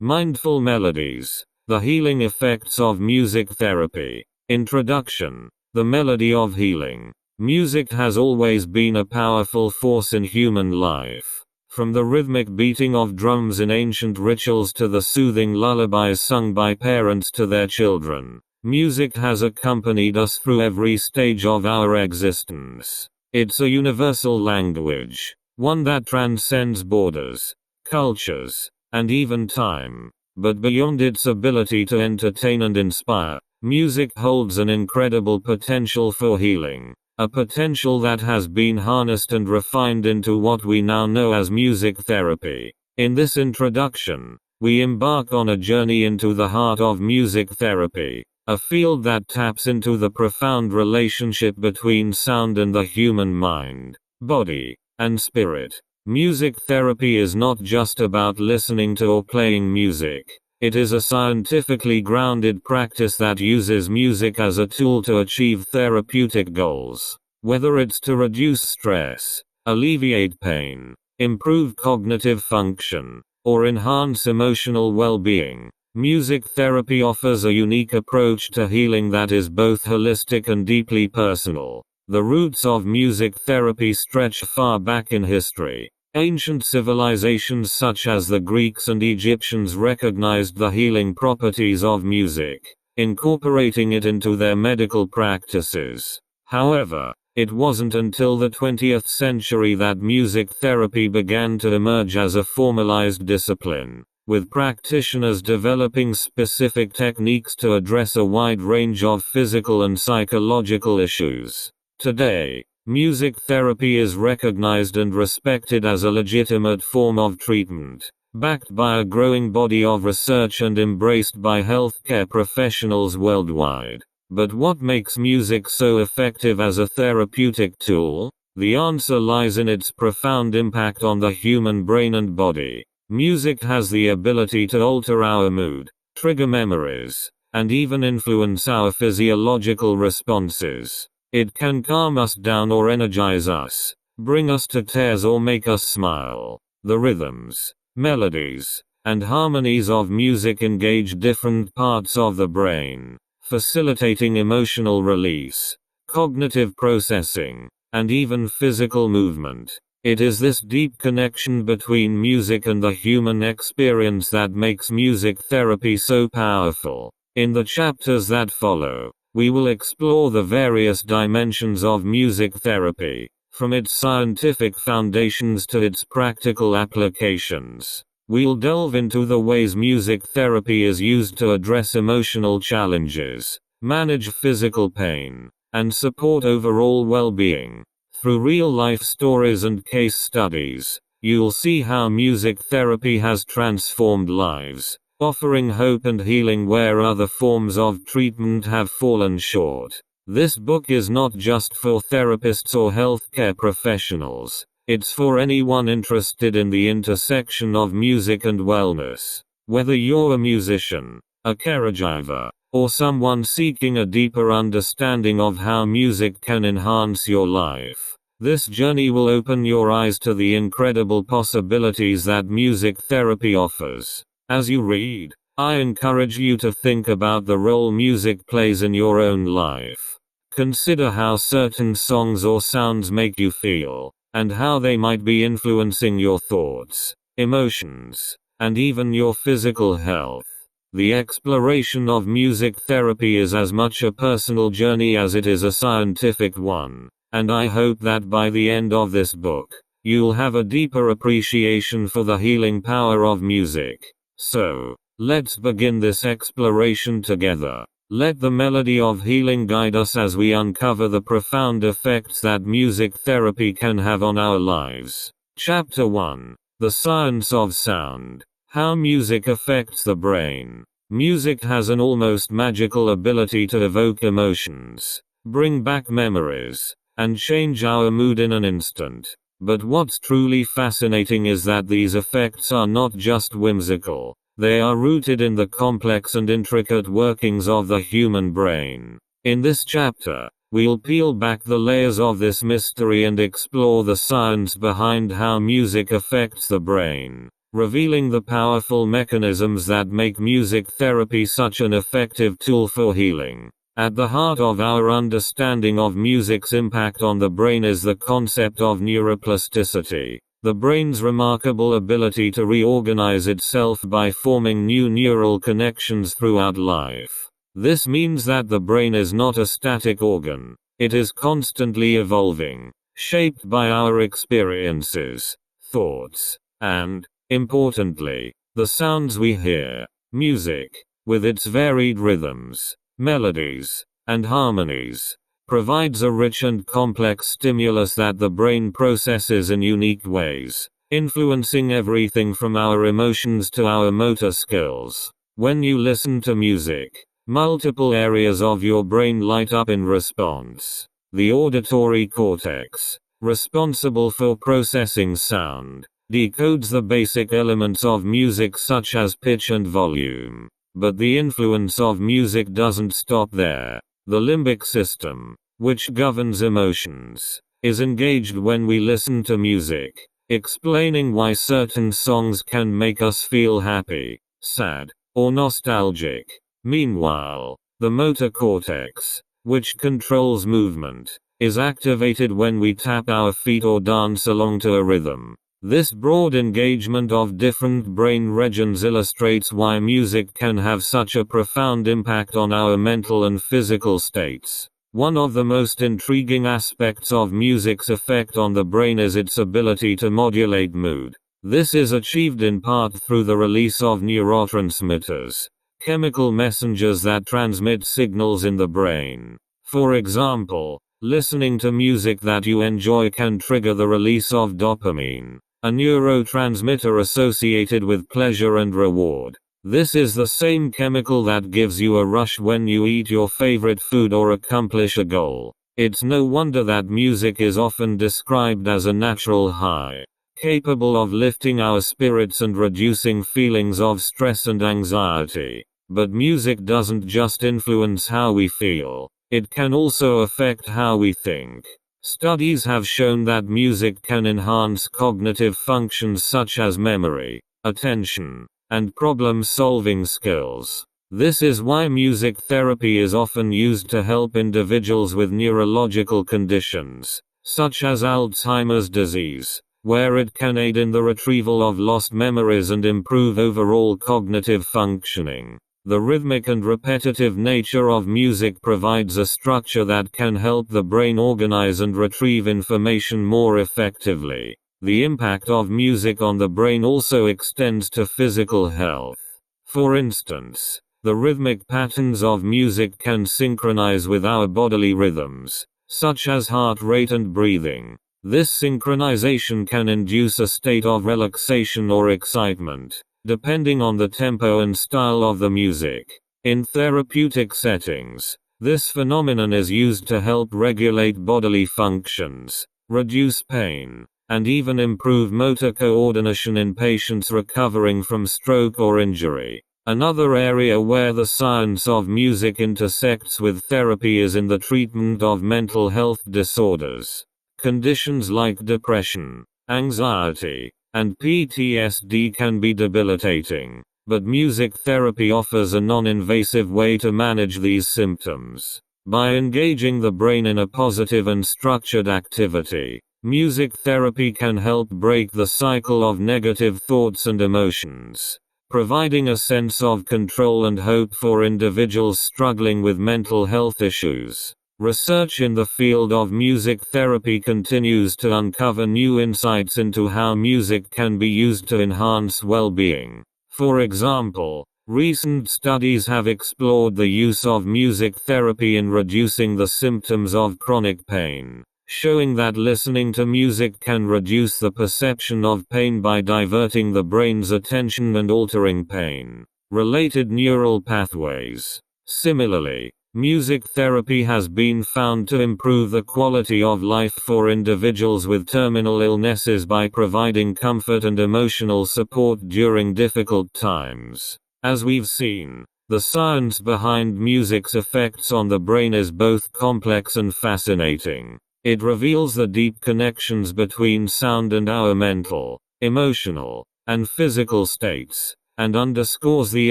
Mindful Melodies. The Healing Effects of Music Therapy. Introduction. The melody of healing. Music has always been a powerful force in human life. From the rhythmic beating of drums in ancient rituals to the soothing lullabies sung by parents to their children, music has accompanied us through every stage of our existence. It's a universal language, one that transcends borders, cultures, and even time. But beyond its ability to entertain and inspire, music holds an incredible potential for healing. A potential that has been harnessed and refined into what we now know as music therapy. In this introduction, we embark on a journey into the heart of music therapy, a field that taps into the profound relationship between sound and the human mind, body, and spirit. Music therapy is not just about listening to or playing music. It is a scientifically grounded practice that uses music as a tool to achieve therapeutic goals. Whether it's to reduce stress, alleviate pain, improve cognitive function, or enhance emotional well-being, music therapy offers a unique approach to healing that is both holistic and deeply personal. The roots of music therapy stretch far back in history. Ancient civilizations such as the Greeks and Egyptians recognized the healing properties of music, incorporating it into their medical practices. However, it wasn't until the 20th century that music therapy began to emerge as a formalized discipline, with practitioners developing specific techniques to address a wide range of physical and psychological issues. Today, music therapy is recognized and respected as a legitimate form of treatment, backed by a growing body of research and embraced by healthcare professionals worldwide. But what makes music so effective as a therapeutic tool? The answer lies in its profound impact on the human brain and body. Music has the ability to alter our mood, trigger memories, and even influence our physiological responses. It can calm us down or energize us, bring us to tears or make us smile. The rhythms, melodies, and harmonies of music engage different parts of the brain, facilitating emotional release, cognitive processing, and even physical movement. It is this deep connection between music and the human experience that makes music therapy so powerful. In the chapters that follow, we will explore the various dimensions of music therapy, from its scientific foundations to its practical applications. We'll delve into the ways music therapy is used to address emotional challenges, manage physical pain, and support overall well-being. Through real-life stories and case studies, you'll see how music therapy has transformed lives, offering hope and healing where other forms of treatment have fallen short. This book is not just for therapists or healthcare professionals. It's for anyone interested in the intersection of music and wellness. Whether you're a musician, a caregiver, or someone seeking a deeper understanding of how music can enhance your life, this journey will open your eyes to the incredible possibilities that music therapy offers. As you read, I encourage you to think about the role music plays in your own life. Consider how certain songs or sounds make you feel, and how they might be influencing your thoughts, emotions, and even your physical health. The exploration of music therapy is as much a personal journey as it is a scientific one, and I hope that by the end of this book, you'll have a deeper appreciation for the healing power of music. So, let's begin this exploration together. Let the melody of healing guide us as we uncover the profound effects that music therapy can have on our lives. Chapter 1. The Science of Sound. How music affects the brain. Music has an almost magical ability to evoke emotions, bring back memories, and change our mood in an instant. But what's truly fascinating is that these effects are not just whimsical. They are rooted in the complex and intricate workings of the human brain. In this chapter, we'll peel back the layers of this mystery and explore the science behind how music affects the brain, revealing the powerful mechanisms that make music therapy such an effective tool for healing. At the heart of our understanding of music's impact on the brain is the concept of neuroplasticity, the brain's remarkable ability to reorganize itself by forming new neural connections throughout life. This means that the brain is not a static organ. It is constantly evolving, shaped by our experiences, thoughts, and, importantly, the sounds we hear. Music, with its varied rhythms, melodies, and harmonies, provides a rich and complex stimulus that the brain processes in unique ways, influencing everything from our emotions to our motor skills. When you listen to music, multiple areas of your brain light up in response. The auditory cortex, responsible for processing sound, decodes the basic elements of music such as pitch and volume. But the influence of music doesn't stop there. The limbic system, which governs emotions, is engaged when we listen to music, explaining why certain songs can make us feel happy, sad, or nostalgic. Meanwhile, the motor cortex, which controls movement, is activated when we tap our feet or dance along to a rhythm. This broad engagement of different brain regions illustrates why music can have such a profound impact on our mental and physical states. One of the most intriguing aspects of music's effect on the brain is its ability to modulate mood. This is achieved in part through the release of neurotransmitters, chemical messengers that transmit signals in the brain. For example, listening to music that you enjoy can trigger the release of dopamine, a neurotransmitter associated with pleasure and reward. This is the same chemical that gives you a rush when you eat your favorite food or accomplish a goal. It's no wonder that music is often described as a natural high, capable of lifting our spirits and reducing feelings of stress and anxiety. But music doesn't just influence how we feel, it can also affect how we think. Studies have shown that music can enhance cognitive functions such as memory, attention, and problem-solving skills. This is why music therapy is often used to help individuals with neurological conditions, such as Alzheimer's disease, where it can aid in the retrieval of lost memories and improve overall cognitive functioning. The rhythmic and repetitive nature of music provides a structure that can help the brain organize and retrieve information more effectively. The impact of music on the brain also extends to physical health. For instance, the rhythmic patterns of music can synchronize with our bodily rhythms, such as heart rate and breathing. This synchronization can induce a state of relaxation or excitement, depending on the tempo and style of the music. In therapeutic settings, this phenomenon is used to help regulate bodily functions, reduce pain, and even improve motor coordination in patients recovering from stroke or injury. Another area where the science of music intersects with therapy is in the treatment of mental health disorders. Conditions like depression, anxiety, and PTSD can be debilitating, but music therapy offers a non-invasive way to manage these symptoms. By engaging the brain in a positive and structured activity, music therapy can help break the cycle of negative thoughts and emotions, providing a sense of control and hope for individuals struggling with mental health issues. Research in the field of music therapy continues to uncover new insights into how music can be used to enhance well-being. For example, recent studies have explored the use of music therapy in reducing the symptoms of chronic pain, showing that listening to music can reduce the perception of pain by diverting the brain's attention and altering pain-related neural pathways. Similarly, music therapy has been found to improve the quality of life for individuals with terminal illnesses by providing comfort and emotional support during difficult times. As we've seen, the science behind music's effects on the brain is both complex and fascinating. It reveals the deep connections between sound and our mental, emotional, and physical states, and underscores the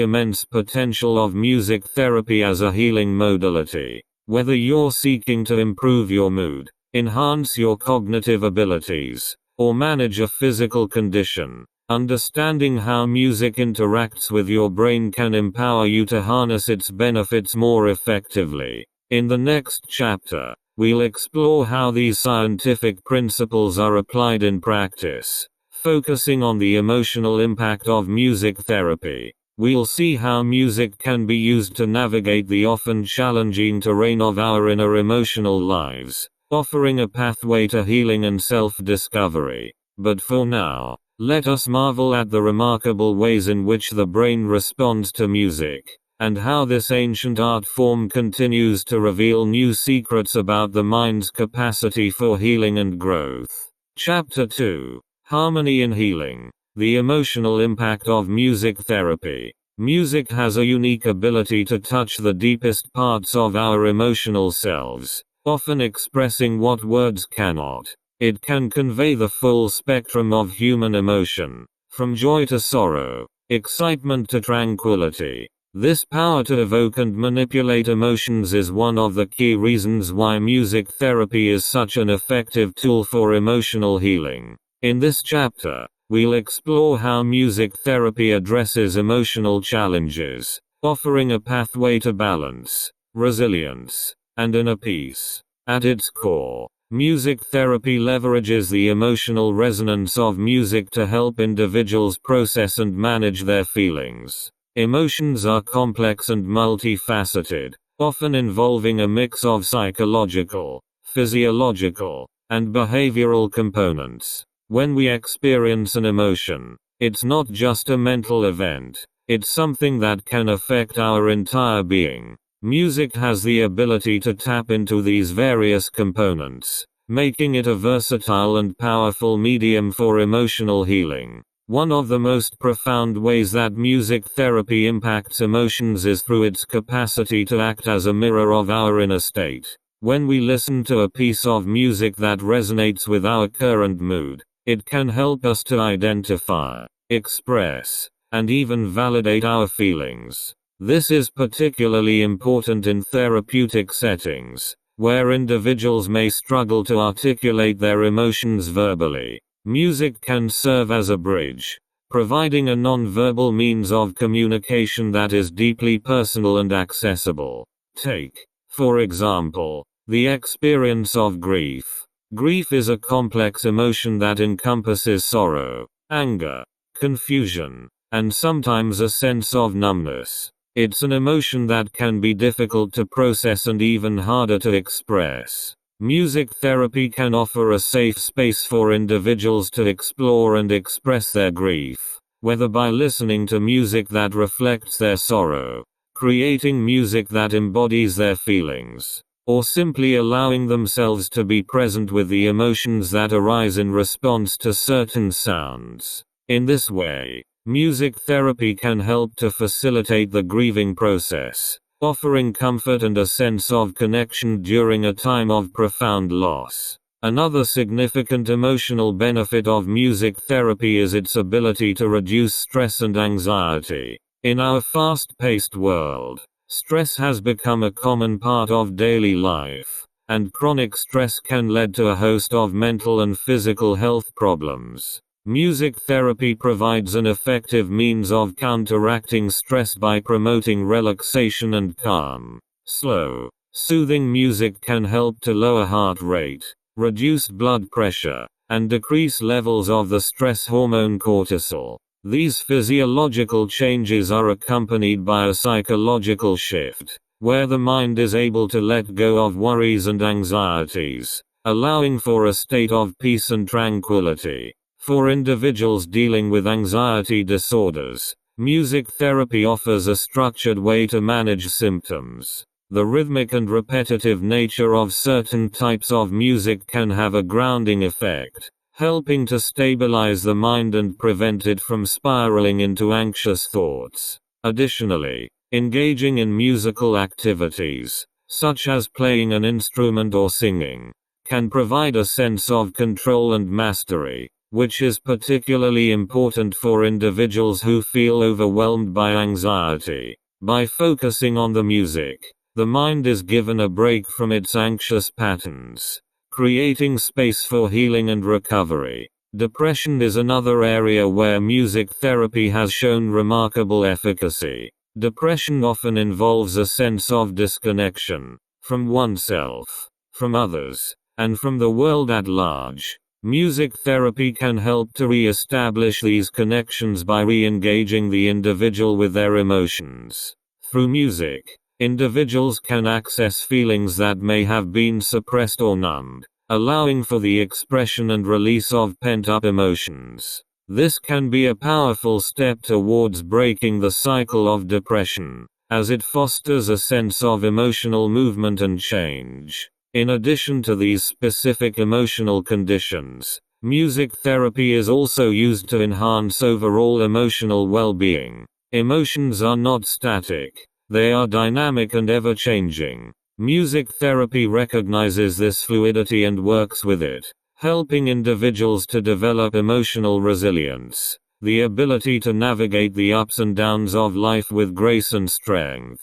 immense potential of music therapy as a healing modality. Whether you're seeking to improve your mood, enhance your cognitive abilities, or manage a physical condition, understanding how music interacts with your brain can empower you to harness its benefits more effectively. In the next chapter, we'll explore how these scientific principles are applied in practice, focusing on the emotional impact of music therapy. We'll see how music can be used to navigate the often challenging terrain of our inner emotional lives, offering a pathway to healing and self-discovery. But for now, let us marvel at the remarkable ways in which the brain responds to music, and how this ancient art form continues to reveal new secrets about the mind's capacity for healing and growth. Chapter 2: Harmony in Healing. The emotional impact of music therapy. Music has a unique ability to touch the deepest parts of our emotional selves, often expressing what words cannot. It can convey the full spectrum of human emotion, from joy to sorrow, excitement to tranquility. This power to evoke and manipulate emotions is one of the key reasons why music therapy is such an effective tool for emotional healing. In this chapter, we'll explore how music therapy addresses emotional challenges, offering a pathway to balance, resilience, and inner peace. At its core, music therapy leverages the emotional resonance of music to help individuals process and manage their feelings. Emotions are complex and multifaceted, often involving a mix of psychological, physiological, and behavioral components. When we experience an emotion, it's not just a mental event, it's something that can affect our entire being. Music has the ability to tap into these various components, making it a versatile and powerful medium for emotional healing. One of the most profound ways that music therapy impacts emotions is through its capacity to act as a mirror of our inner state. When we listen to a piece of music that resonates with our current mood, it can help us to identify, express, and even validate our feelings. This is particularly important in therapeutic settings, where individuals may struggle to articulate their emotions verbally. Music can serve as a bridge, providing a non-verbal means of communication that is deeply personal and accessible. Take, for example, the experience of grief. Grief is a complex emotion that encompasses sorrow, anger, confusion, and sometimes a sense of numbness. It's an emotion that can be difficult to process and even harder to express. Music therapy can offer a safe space for individuals to explore and express their grief, whether by listening to music that reflects their sorrow, creating music that embodies their feelings, or simply allowing themselves to be present with the emotions that arise in response to certain sounds. In this way, music therapy can help to facilitate the grieving process, offering comfort and a sense of connection during a time of profound loss. Another significant emotional benefit of music therapy is its ability to reduce stress and anxiety. In our fast-paced world, stress has become a common part of daily life, and chronic stress can lead to a host of mental and physical health problems. Music therapy provides an effective means of counteracting stress by promoting relaxation and calm. Slow, soothing music can help to lower heart rate, reduce blood pressure, and decrease levels of the stress hormone cortisol. These physiological changes are accompanied by a psychological shift, where the mind is able to let go of worries and anxieties, allowing for a state of peace and tranquility. For individuals dealing with anxiety disorders, music therapy offers a structured way to manage symptoms. The rhythmic and repetitive nature of certain types of music can have a grounding effect, helping to stabilize the mind and prevent it from spiraling into anxious thoughts. Additionally, engaging in musical activities, such as playing an instrument or singing, can provide a sense of control and mastery, which is particularly important for individuals who feel overwhelmed by anxiety. By focusing on the music, the mind is given a break from its anxious patterns, creating space for healing and recovery. Depression is another area where music therapy has shown remarkable efficacy. Depression often involves a sense of disconnection from oneself, from others, and from the world at large. Music therapy can help to re-establish these connections by re-engaging the individual with their emotions. Through music, individuals can access feelings that may have been suppressed or numbed, allowing for the expression and release of pent-up emotions. This can be a powerful step towards breaking the cycle of depression, as it fosters a sense of emotional movement and change. In addition to these specific emotional conditions, music therapy is also used to enhance overall emotional well-being. Emotions are not static, they are dynamic and ever-changing. Music therapy recognizes this fluidity and works with it, helping individuals to develop emotional resilience, the ability to navigate the ups and downs of life with grace and strength.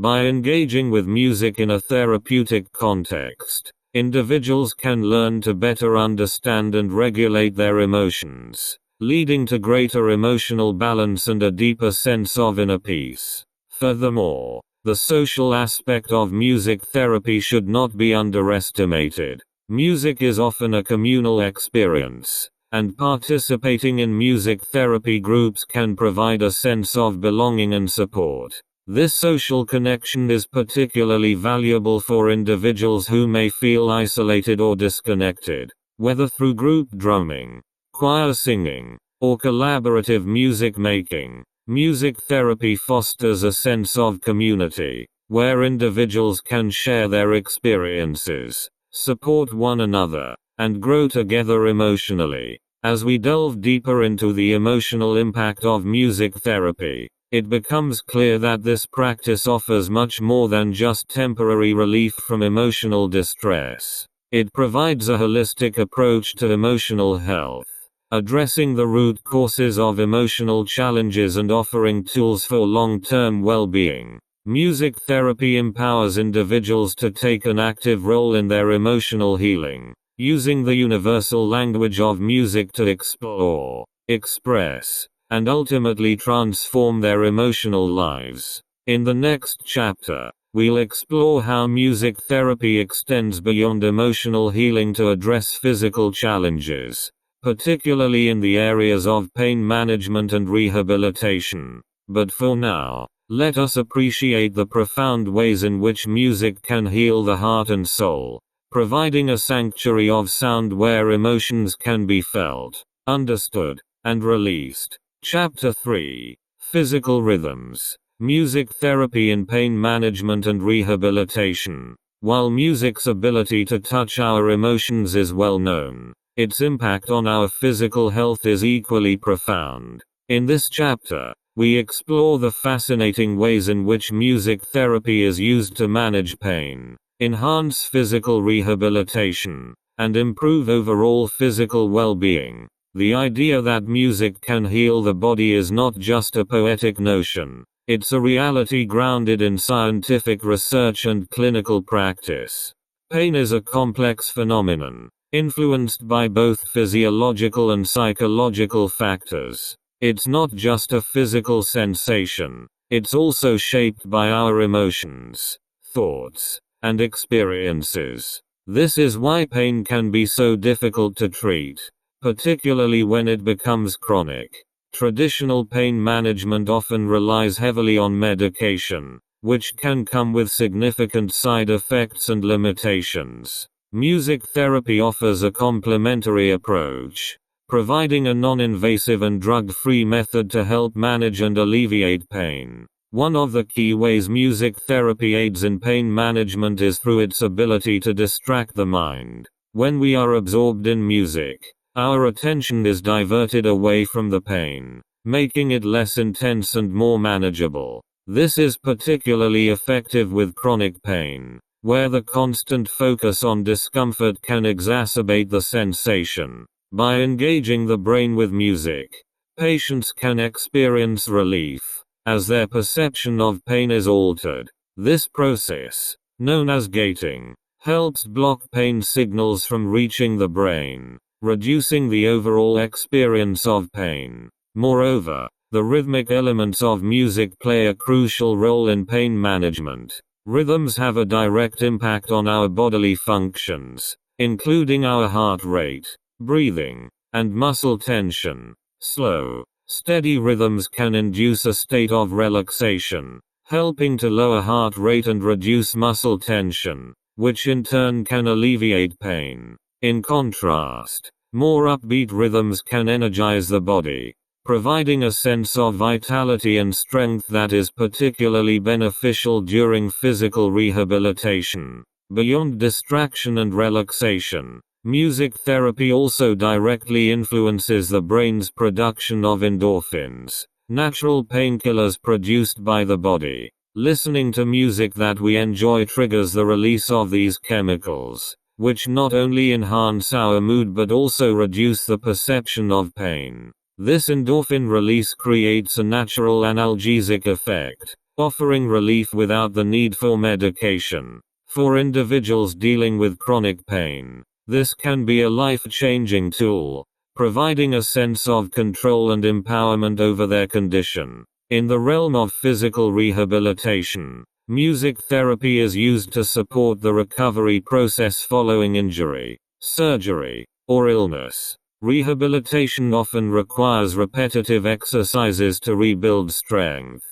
By engaging with music in a therapeutic context, individuals can learn to better understand and regulate their emotions, leading to greater emotional balance and a deeper sense of inner peace. Furthermore, the social aspect of music therapy should not be underestimated. Music is often a communal experience, and participating in music therapy groups can provide a sense of belonging and support. This social connection is particularly valuable for individuals who may feel isolated or disconnected, whether through group drumming, choir singing, or collaborative music making. Music therapy fosters a sense of community, where individuals can share their experiences, support one another, and grow together emotionally. As we delve deeper into the emotional impact of music therapy, it becomes clear that this practice offers much more than just temporary relief from emotional distress. It provides a holistic approach to emotional health, addressing the root causes of emotional challenges and offering tools for long-term well-being. Music therapy empowers individuals to take an active role in their emotional healing, using the universal language of music to explore, express, and ultimately transform their emotional lives. In the next chapter, we'll explore how music therapy extends beyond emotional healing to address physical challenges, particularly in the areas of pain management and rehabilitation. But for now, let us appreciate the profound ways in which music can heal the heart and soul, providing a sanctuary of sound where emotions can be felt, understood, and released. Chapter 3: Physical Rhythms. Music therapy in pain management and rehabilitation. While music's ability to touch our emotions is well known, its impact on our physical health is equally profound. In this chapter, we explore the fascinating ways in which music therapy is used to manage pain, enhance physical rehabilitation, and improve overall physical well-being. The idea that music can heal the body is not just a poetic notion, it's a reality grounded in scientific research and clinical practice. Pain is a complex phenomenon, influenced by both physiological and psychological factors. It's not just a physical sensation, it's also shaped by our emotions, thoughts, and experiences. This is why pain can be so difficult to treat, particularly when it becomes chronic. Traditional pain management often relies heavily on medication, which can come with significant side effects and limitations. Music therapy offers a complementary approach, providing a non-invasive and drug-free method to help manage and alleviate pain. One of the key ways music therapy aids in pain management is through its ability to distract the mind. When we are absorbed in music, our attention is diverted away from the pain, making it less intense and more manageable. This is particularly effective with chronic pain, where the constant focus on discomfort can exacerbate the sensation. By engaging the brain with music, patients can experience relief, as their perception of pain is altered. This process, known as gating, helps block pain signals from reaching the brain, reducing the overall experience of pain. Moreover, the rhythmic elements of music play a crucial role in pain management. Rhythms have a direct impact on our bodily functions, including our heart rate, breathing, and muscle tension. Slow, steady rhythms can induce a state of relaxation, helping to lower heart rate and reduce muscle tension, which in turn can alleviate pain. In contrast, more upbeat rhythms can energize the body, providing a sense of vitality and strength that is particularly beneficial during physical rehabilitation. Beyond distraction and relaxation, music therapy also directly influences the brain's production of endorphins, natural painkillers produced by the body. Listening to music that we enjoy triggers the release of these chemicals, which not only enhance our mood but also reduce the perception of pain. This endorphin release creates a natural analgesic effect, offering relief without the need for medication. For individuals dealing with chronic pain, this can be a life-changing tool, providing a sense of control and empowerment over their condition. In the realm of physical rehabilitation, music therapy is used to support the recovery process following injury, surgery, or illness. Rehabilitation often requires repetitive exercises to rebuild strength,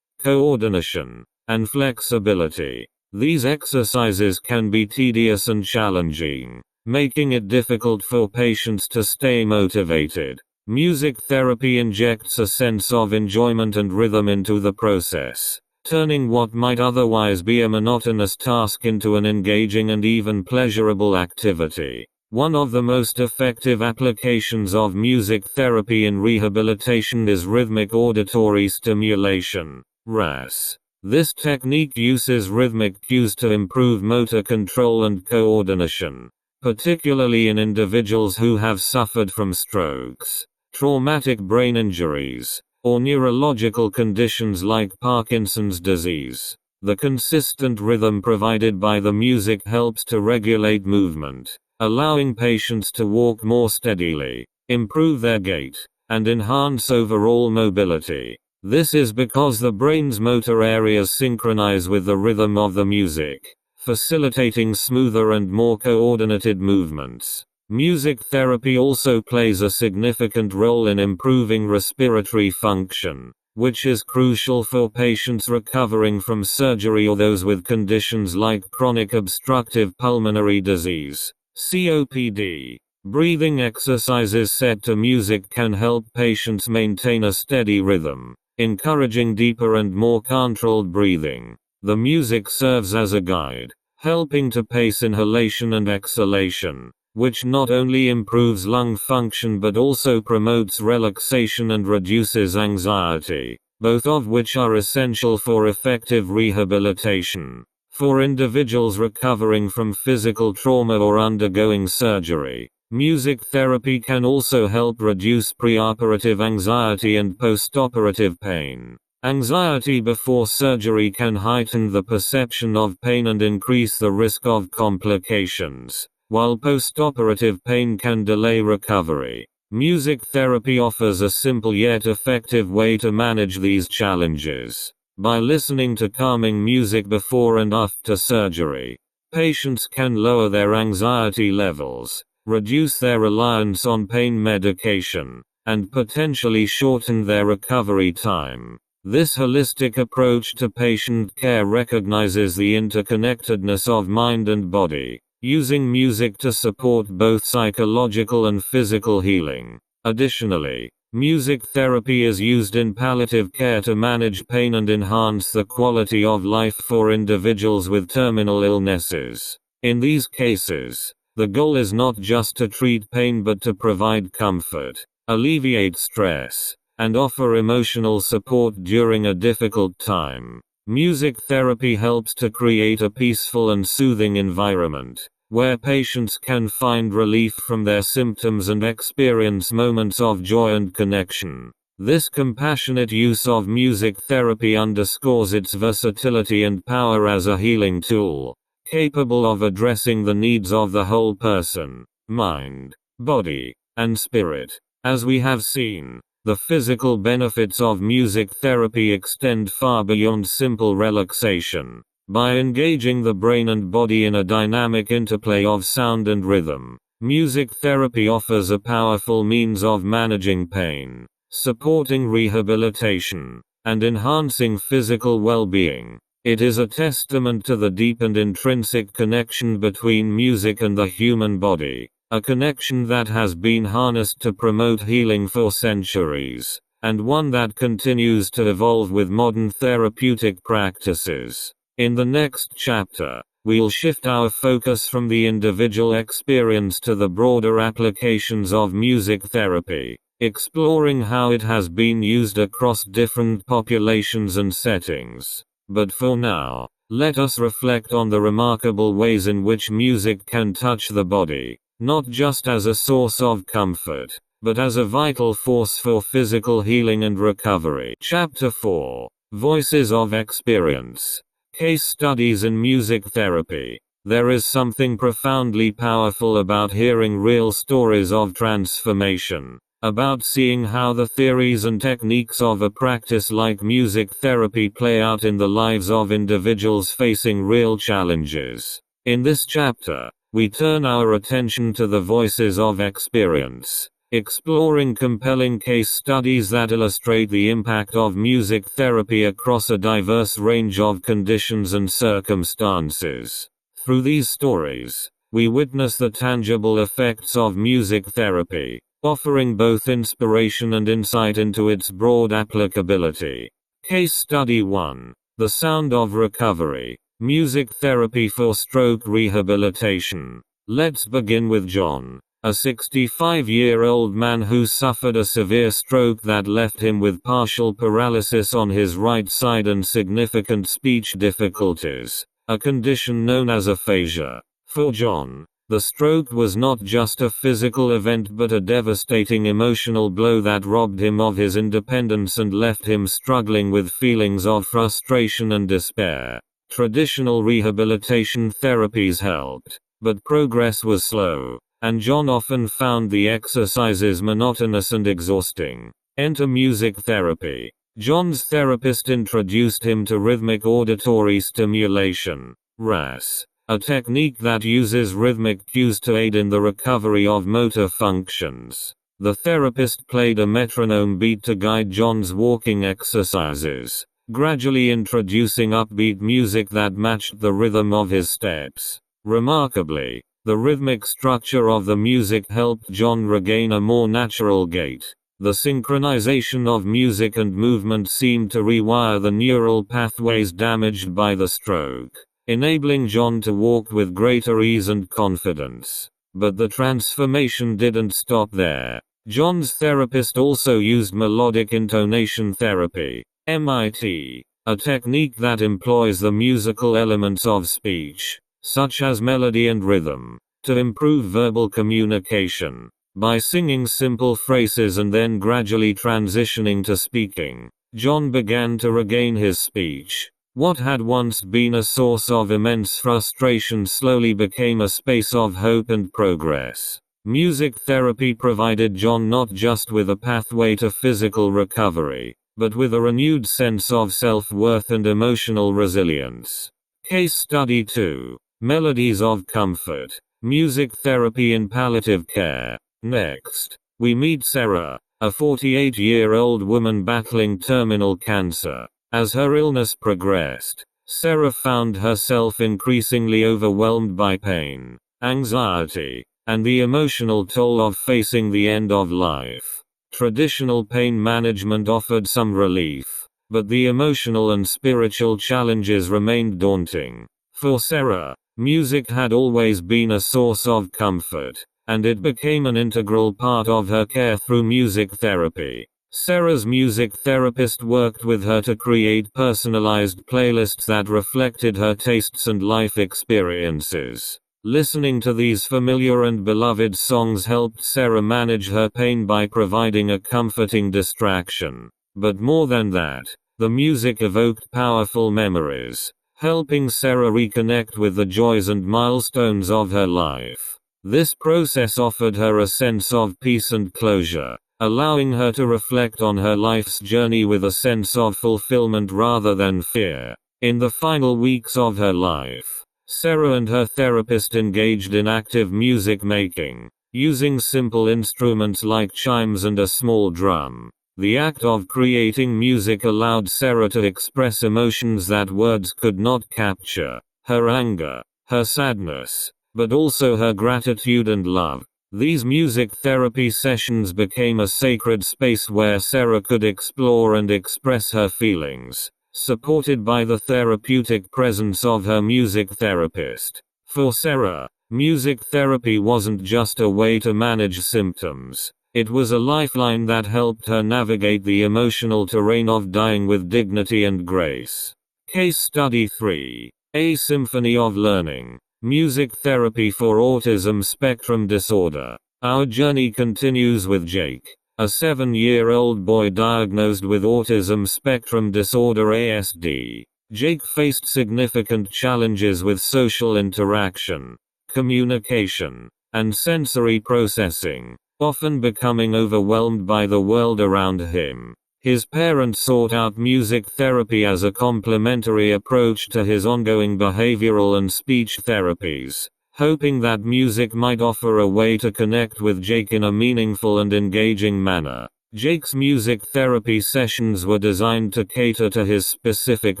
coordination, and flexibility. These exercises can be tedious and challenging, making it difficult for patients to stay motivated. Music therapy injects a sense of enjoyment and rhythm into the process, turning what might otherwise be a monotonous task into an engaging and even pleasurable activity. One of the most effective applications of music therapy in rehabilitation is rhythmic auditory stimulation, RAS. This technique uses rhythmic cues to improve motor control and coordination, particularly in individuals who have suffered from strokes, traumatic brain injuries, or neurological conditions like Parkinson's disease. The consistent rhythm provided by the music helps to regulate movement, allowing patients to walk more steadily, improve their gait, and enhance overall mobility. This is because the brain's motor areas synchronize with the rhythm of the music, facilitating smoother and more coordinated movements. Music therapy also plays a significant role in improving respiratory function, which is crucial for patients recovering from surgery or those with conditions like chronic obstructive pulmonary disease, COPD. Breathing exercises set to music can help patients maintain a steady rhythm, encouraging deeper and more controlled breathing. The music serves as a guide, helping to pace inhalation and exhalation, which not only improves lung function but also promotes relaxation and reduces anxiety, both of which are essential for effective rehabilitation. For individuals recovering from physical trauma or undergoing surgery, music therapy can also help reduce preoperative anxiety and postoperative pain. Anxiety before surgery can heighten the perception of pain and increase the risk of complications, while postoperative pain can delay recovery. Music therapy offers a simple yet effective way to manage these challenges. By listening to calming music before and after surgery, patients can lower their anxiety levels, reduce their reliance on pain medication, and potentially shorten their recovery time. This holistic approach to patient care recognizes the interconnectedness of mind and body, using music to support both psychological and physical healing. Additionally, music therapy is used in palliative care to manage pain and enhance the quality of life for individuals with terminal illnesses. In these cases, the goal is not just to treat pain but to provide comfort, alleviate stress, and offer emotional support during a difficult time. Music therapy helps to create a peaceful and soothing environment, where patients can find relief from their symptoms and experience moments of joy and connection. This compassionate use of music therapy underscores its versatility and power as a healing tool, capable of addressing the needs of the whole person, mind, body, and spirit. As we have seen, the physical benefits of music therapy extend far beyond simple relaxation. By engaging the brain and body in a dynamic interplay of sound and rhythm, music therapy offers a powerful means of managing pain, supporting rehabilitation, and enhancing physical well-being. It is a testament to the deep and intrinsic connection between music and the human body, a connection that has been harnessed to promote healing for centuries, and one that continues to evolve with modern therapeutic practices. In the next chapter, we'll shift our focus from the individual experience to the broader applications of music therapy, exploring how it has been used across different populations and settings. But for now, let us reflect on the remarkable ways in which music can touch the body, not just as a source of comfort, but as a vital force for physical healing and recovery. Chapter 4: Voices of Experience. Case Studies in Music Therapy. There is something profoundly powerful about hearing real stories of transformation, about seeing how the theories and techniques of a practice like music therapy play out in the lives of individuals facing real challenges. In this chapter, we turn our attention to the voices of experience, exploring compelling case studies that illustrate the impact of music therapy across a diverse range of conditions and circumstances. Through these stories, we witness the tangible effects of music therapy, offering both inspiration and insight into its broad applicability. Case Study 1: The Sound of Recovery. Music Therapy for Stroke Rehabilitation. Let's begin with John, a 65-year-old man who suffered a severe stroke that left him with partial paralysis on his right side and significant speech difficulties, a condition known as aphasia. For John, the stroke was not just a physical event but a devastating emotional blow that robbed him of his independence and left him struggling with feelings of frustration and despair. Traditional rehabilitation therapies helped, but progress was slow, and John often found the exercises monotonous and exhausting. Enter music therapy. John's therapist introduced him to rhythmic auditory stimulation, RAS, a technique that uses rhythmic cues to aid in the recovery of motor functions. The therapist played a metronome beat to guide John's walking exercises, gradually introducing upbeat music that matched the rhythm of his steps. Remarkably, the rhythmic structure of the music helped John regain a more natural gait. The synchronization of music and movement seemed to rewire the neural pathways damaged by the stroke, enabling John to walk with greater ease and confidence. But the transformation didn't stop there. John's therapist also used melodic intonation therapy, MIT, a technique that employs the musical elements of speech, such as melody and rhythm, to improve verbal communication. By singing simple phrases and then gradually transitioning to speaking, John began to regain his speech. What had once been a source of immense frustration slowly became a space of hope and progress. Music therapy provided John not just with a pathway to physical recovery, but with a renewed sense of self-worth and emotional resilience. Case Study 2: Melodies of Comfort. Music Therapy in Palliative Care. Next, we meet Sarah, a 48-year-old woman battling terminal cancer. As her illness progressed, Sarah found herself increasingly overwhelmed by pain, anxiety, and the emotional toll of facing the end of life. Traditional pain management offered some relief, but the emotional and spiritual challenges remained daunting. For Sarah, music had always been a source of comfort, and it became an integral part of her care through music therapy. Sarah's music therapist worked with her to create personalized playlists that reflected her tastes and life experiences. Listening to these familiar and beloved songs helped Sarah manage her pain by providing a comforting distraction. But more than that, the music evoked powerful memories, helping Sarah reconnect with the joys and milestones of her life. This process offered her a sense of peace and closure, allowing her to reflect on her life's journey with a sense of fulfillment rather than fear. In the final weeks of her life, Sarah and her therapist engaged in active music making, using simple instruments like chimes and a small drum. The act of creating music allowed Sarah to express emotions that words could not capture: her anger, her sadness, but also her gratitude and love. These music therapy sessions became a sacred space where Sarah could explore and express her feelings, supported by the therapeutic presence of her music therapist. For Sarah, music therapy wasn't just a way to manage symptoms. It was a lifeline that helped her navigate the emotional terrain of dying with dignity and grace. Case Study 3. A Symphony of Learning. Music Therapy for Autism Spectrum Disorder. Our journey continues with Jake, a 7-year-old boy diagnosed with autism spectrum disorder (ASD). Jake faced significant challenges with social interaction, communication, and sensory processing, often becoming overwhelmed by the world around him. His parents sought out music therapy as a complementary approach to his ongoing behavioral and speech therapies, hoping that music might offer a way to connect with Jake in a meaningful and engaging manner. Jake's music therapy sessions were designed to cater to his specific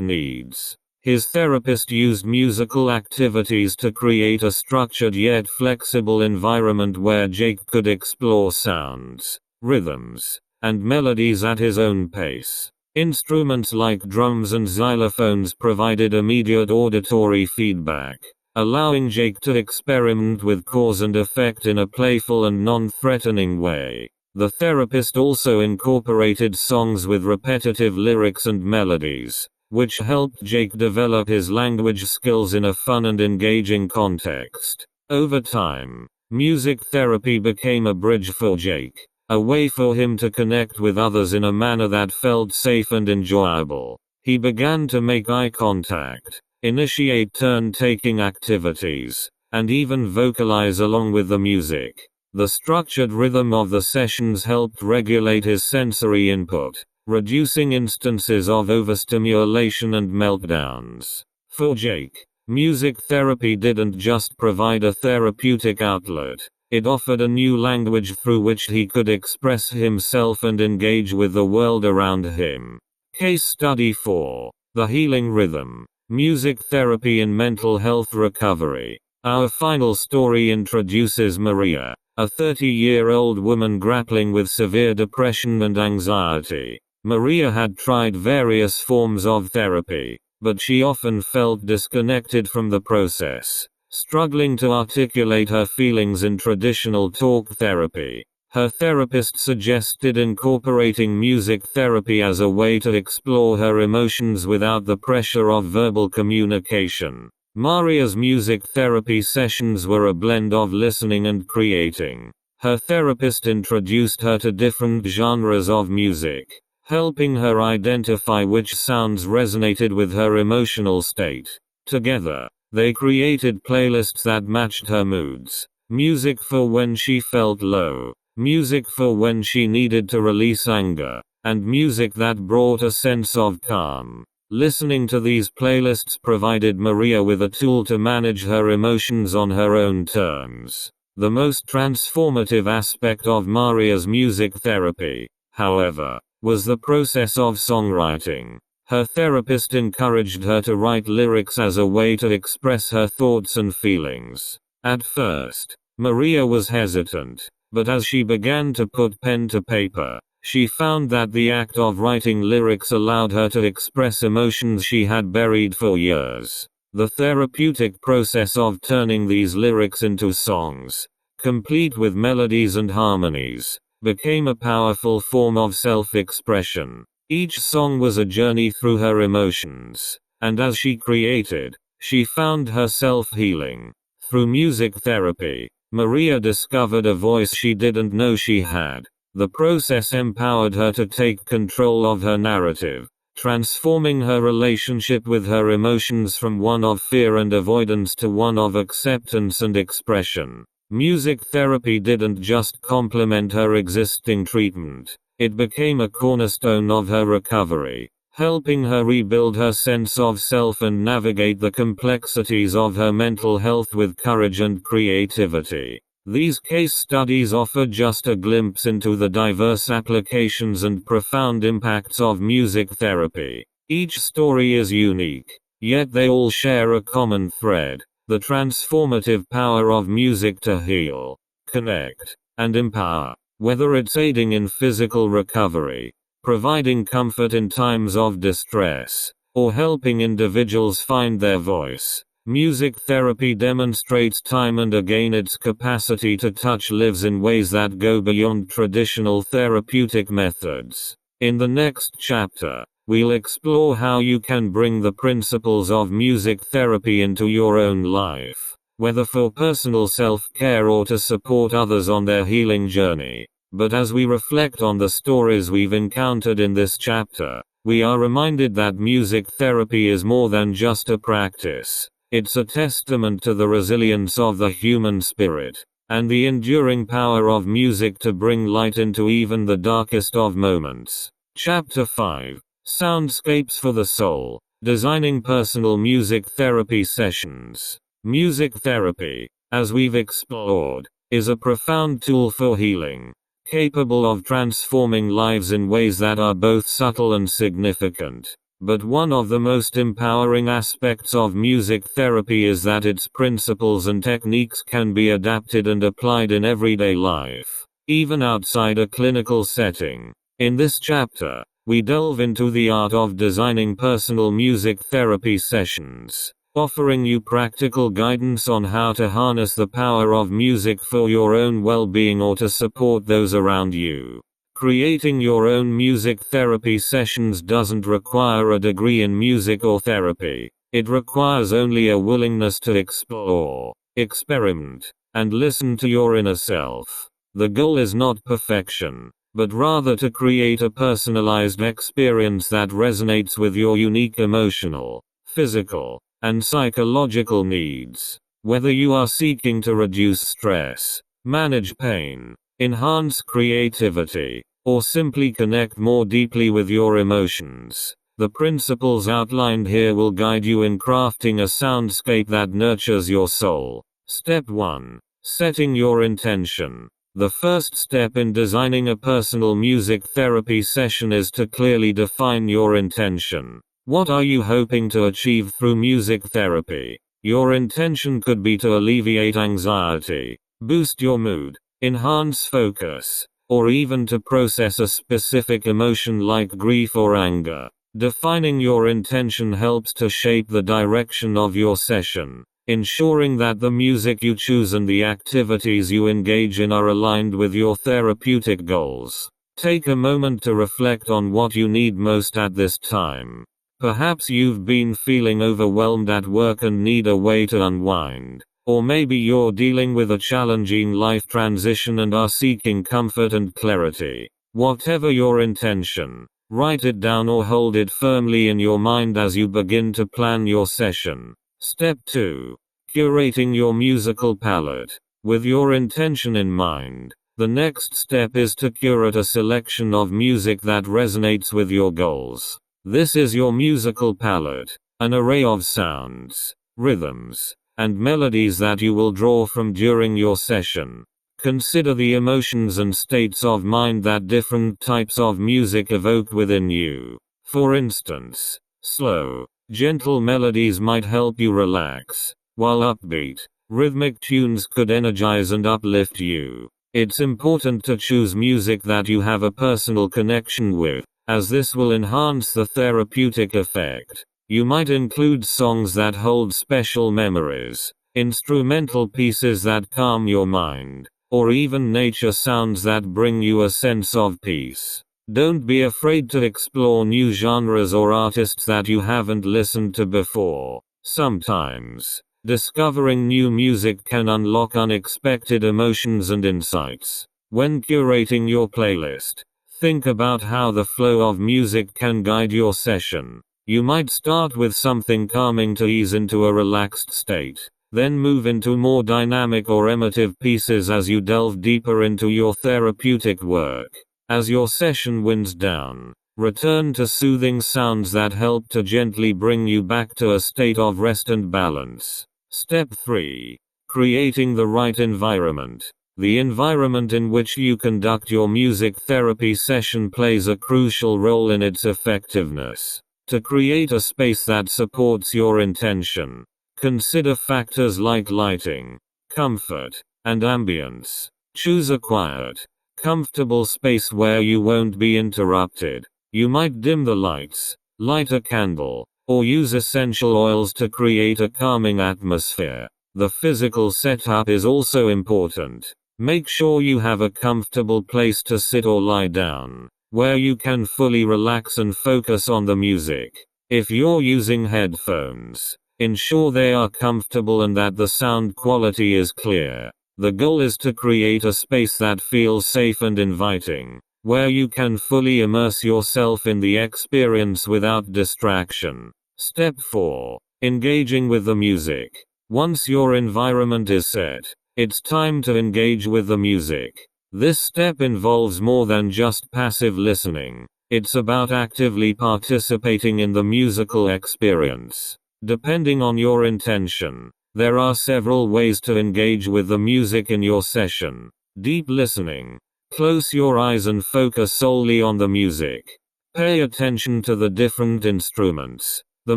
needs. His therapist used musical activities to create a structured yet flexible environment where Jake could explore sounds, rhythms, and melodies at his own pace. Instruments like drums and xylophones provided immediate auditory feedback, allowing Jake to experiment with cause and effect in a playful and non-threatening way. The therapist also incorporated songs with repetitive lyrics and melodies, which helped Jake develop his language skills in a fun and engaging context. Over time, music therapy became a bridge for Jake, a way for him to connect with others in a manner that felt safe and enjoyable. He began to make eye contact, initiate turn-taking activities, and even vocalize along with the music. The structured rhythm of the sessions helped regulate his sensory input, reducing instances of overstimulation and meltdowns. For Jake, music therapy didn't just provide a therapeutic outlet. It offered a new language through which he could express himself and engage with the world around him. Case Study 4. The Healing Rhythm. Music Therapy in Mental Health Recovery. Our final story introduces Maria, a 30-year-old woman grappling with severe depression and anxiety. Maria had tried various forms of therapy, but she often felt disconnected from the process, struggling to articulate her feelings in traditional talk therapy. Her therapist suggested incorporating music therapy as a way to explore her emotions without the pressure of verbal communication. Maria's music therapy sessions were a blend of listening and creating. Her therapist introduced her to different genres of music, helping her identify which sounds resonated with her emotional state. Together, they created playlists that matched her moods. Music for when she felt low, music for when she needed to release anger, and music that brought a sense of calm. Listening to these playlists provided Maria with a tool to manage her emotions on her own terms. The most transformative aspect of Maria's music therapy, however, was the process of songwriting. Her therapist encouraged her to write lyrics as a way to express her thoughts and feelings. At first, Maria was hesitant, but as she began to put pen to paper, she found that the act of writing lyrics allowed her to express emotions she had buried for years. The therapeutic process of turning these lyrics into songs, complete with melodies and harmonies, became a powerful form of self-expression. Each song was a journey through her emotions, and as she created, she found herself healing, Through music therapy, Maria discovered a voice she didn't know she had. The process empowered her to take control of her narrative, transforming her relationship with her emotions from one of fear and avoidance to one of acceptance and expression. Music therapy didn't just complement her existing treatment, it became a cornerstone of her recovery, helping her rebuild her sense of self and navigate the complexities of her mental health with courage and creativity. These case studies offer just a glimpse into the diverse applications and profound impacts of music therapy. Each story is unique, yet they all share a common thread: the transformative power of music to heal, connect, and empower. Whether it's aiding in physical recovery, providing comfort in times of distress, or helping individuals find their voice, music therapy demonstrates time and again its capacity to touch lives in ways that go beyond traditional therapeutic methods. In the next chapter, we'll explore how you can bring the principles of music therapy into your own life, whether for personal self-care or to support others on their healing journey. But as we reflect on the stories we've encountered in this chapter, we are reminded that music therapy is more than just a practice. It's a testament to the resilience of the human spirit, and the enduring power of music to bring light into even the darkest of moments. Chapter 5: Soundscapes for the Soul. Designing Personal Music Therapy Sessions. Music therapy, as we've explored, is a profound tool for healing, capable of transforming lives in ways that are both subtle and significant. But one of the most empowering aspects of music therapy is that its principles and techniques can be adapted and applied in everyday life, even outside a clinical setting. In this chapter, we delve into the art of designing personal music therapy sessions, offering you practical guidance on how to harness the power of music for your own well-being or to support those around you. Creating your own music therapy sessions doesn't require a degree in music or therapy. It requires only a willingness to explore, experiment, and listen to your inner self. The goal is not perfection, but rather to create a personalized experience that resonates with your unique emotional, physical, and psychological needs. Whether you are seeking to reduce stress, manage pain, enhance creativity, or simply connect more deeply with your emotions, the principles outlined here will guide you in crafting a soundscape that nurtures your soul. Step 1. Setting your intention. The first step in designing a personal music therapy session is to clearly define your intention. What are you hoping to achieve through music therapy? Your intention could be to alleviate anxiety, boost your mood, enhance focus, or even to process a specific emotion like grief or anger. Defining your intention helps to shape the direction of your session, ensuring that the music you choose and the activities you engage in are aligned with your therapeutic goals. Take a moment to reflect on what you need most at this time. Perhaps you've been feeling overwhelmed at work and need a way to unwind. Or maybe you're dealing with a challenging life transition and are seeking comfort and clarity. Whatever your intention, write it down or hold it firmly in your mind as you begin to plan your session. Step 2. Curating your musical palette. With your intention in mind, the next step is to curate a selection of music that resonates with your goals. This is your musical palette, an array of sounds, rhythms, and melodies that you will draw from during your session. Consider the emotions and states of mind that different types of music evoke within you. For instance, slow, gentle melodies might help you relax, while upbeat, rhythmic tunes could energize and uplift you. It's important to choose music that you have a personal connection with, as this will enhance the therapeutic effect. You might include songs that hold special memories, instrumental pieces that calm your mind, or even nature sounds that bring you a sense of peace. Don't be afraid to explore new genres or artists that you haven't listened to before. Sometimes, Discovering new music can unlock unexpected emotions and insights. When curating your playlist, think about how the flow of music can guide your session. You might start with something calming to ease into a relaxed state, then move into more dynamic or emotive pieces as you delve deeper into your therapeutic work. As your session winds down, return to soothing sounds that help to gently bring you back to a state of rest and balance. Step 3. Creating the right environment. The environment in which you conduct your music therapy session plays a crucial role in its effectiveness. To create a space that supports your intention, consider factors like lighting, comfort, and ambience. Choose a quiet, comfortable space where you won't be interrupted. You might dim the lights, light a candle, or use essential oils to create a calming atmosphere. The physical setup is also important. Make sure you have a comfortable place to sit or lie down, where you can fully relax and focus on the music. If you're using headphones, ensure they are comfortable and that the sound quality is clear. The goal is to create a space that feels safe and inviting, where you can fully immerse yourself in the experience without distraction. Step 4. Engaging with the music. Once your environment is set, it's time to engage with the music. This step involves more than just passive listening. It's about actively participating in the musical experience. Depending on your intention, there are several ways to engage with the music in your session. Deep listening. Close your eyes and focus solely on the music. Pay attention to the different instruments, the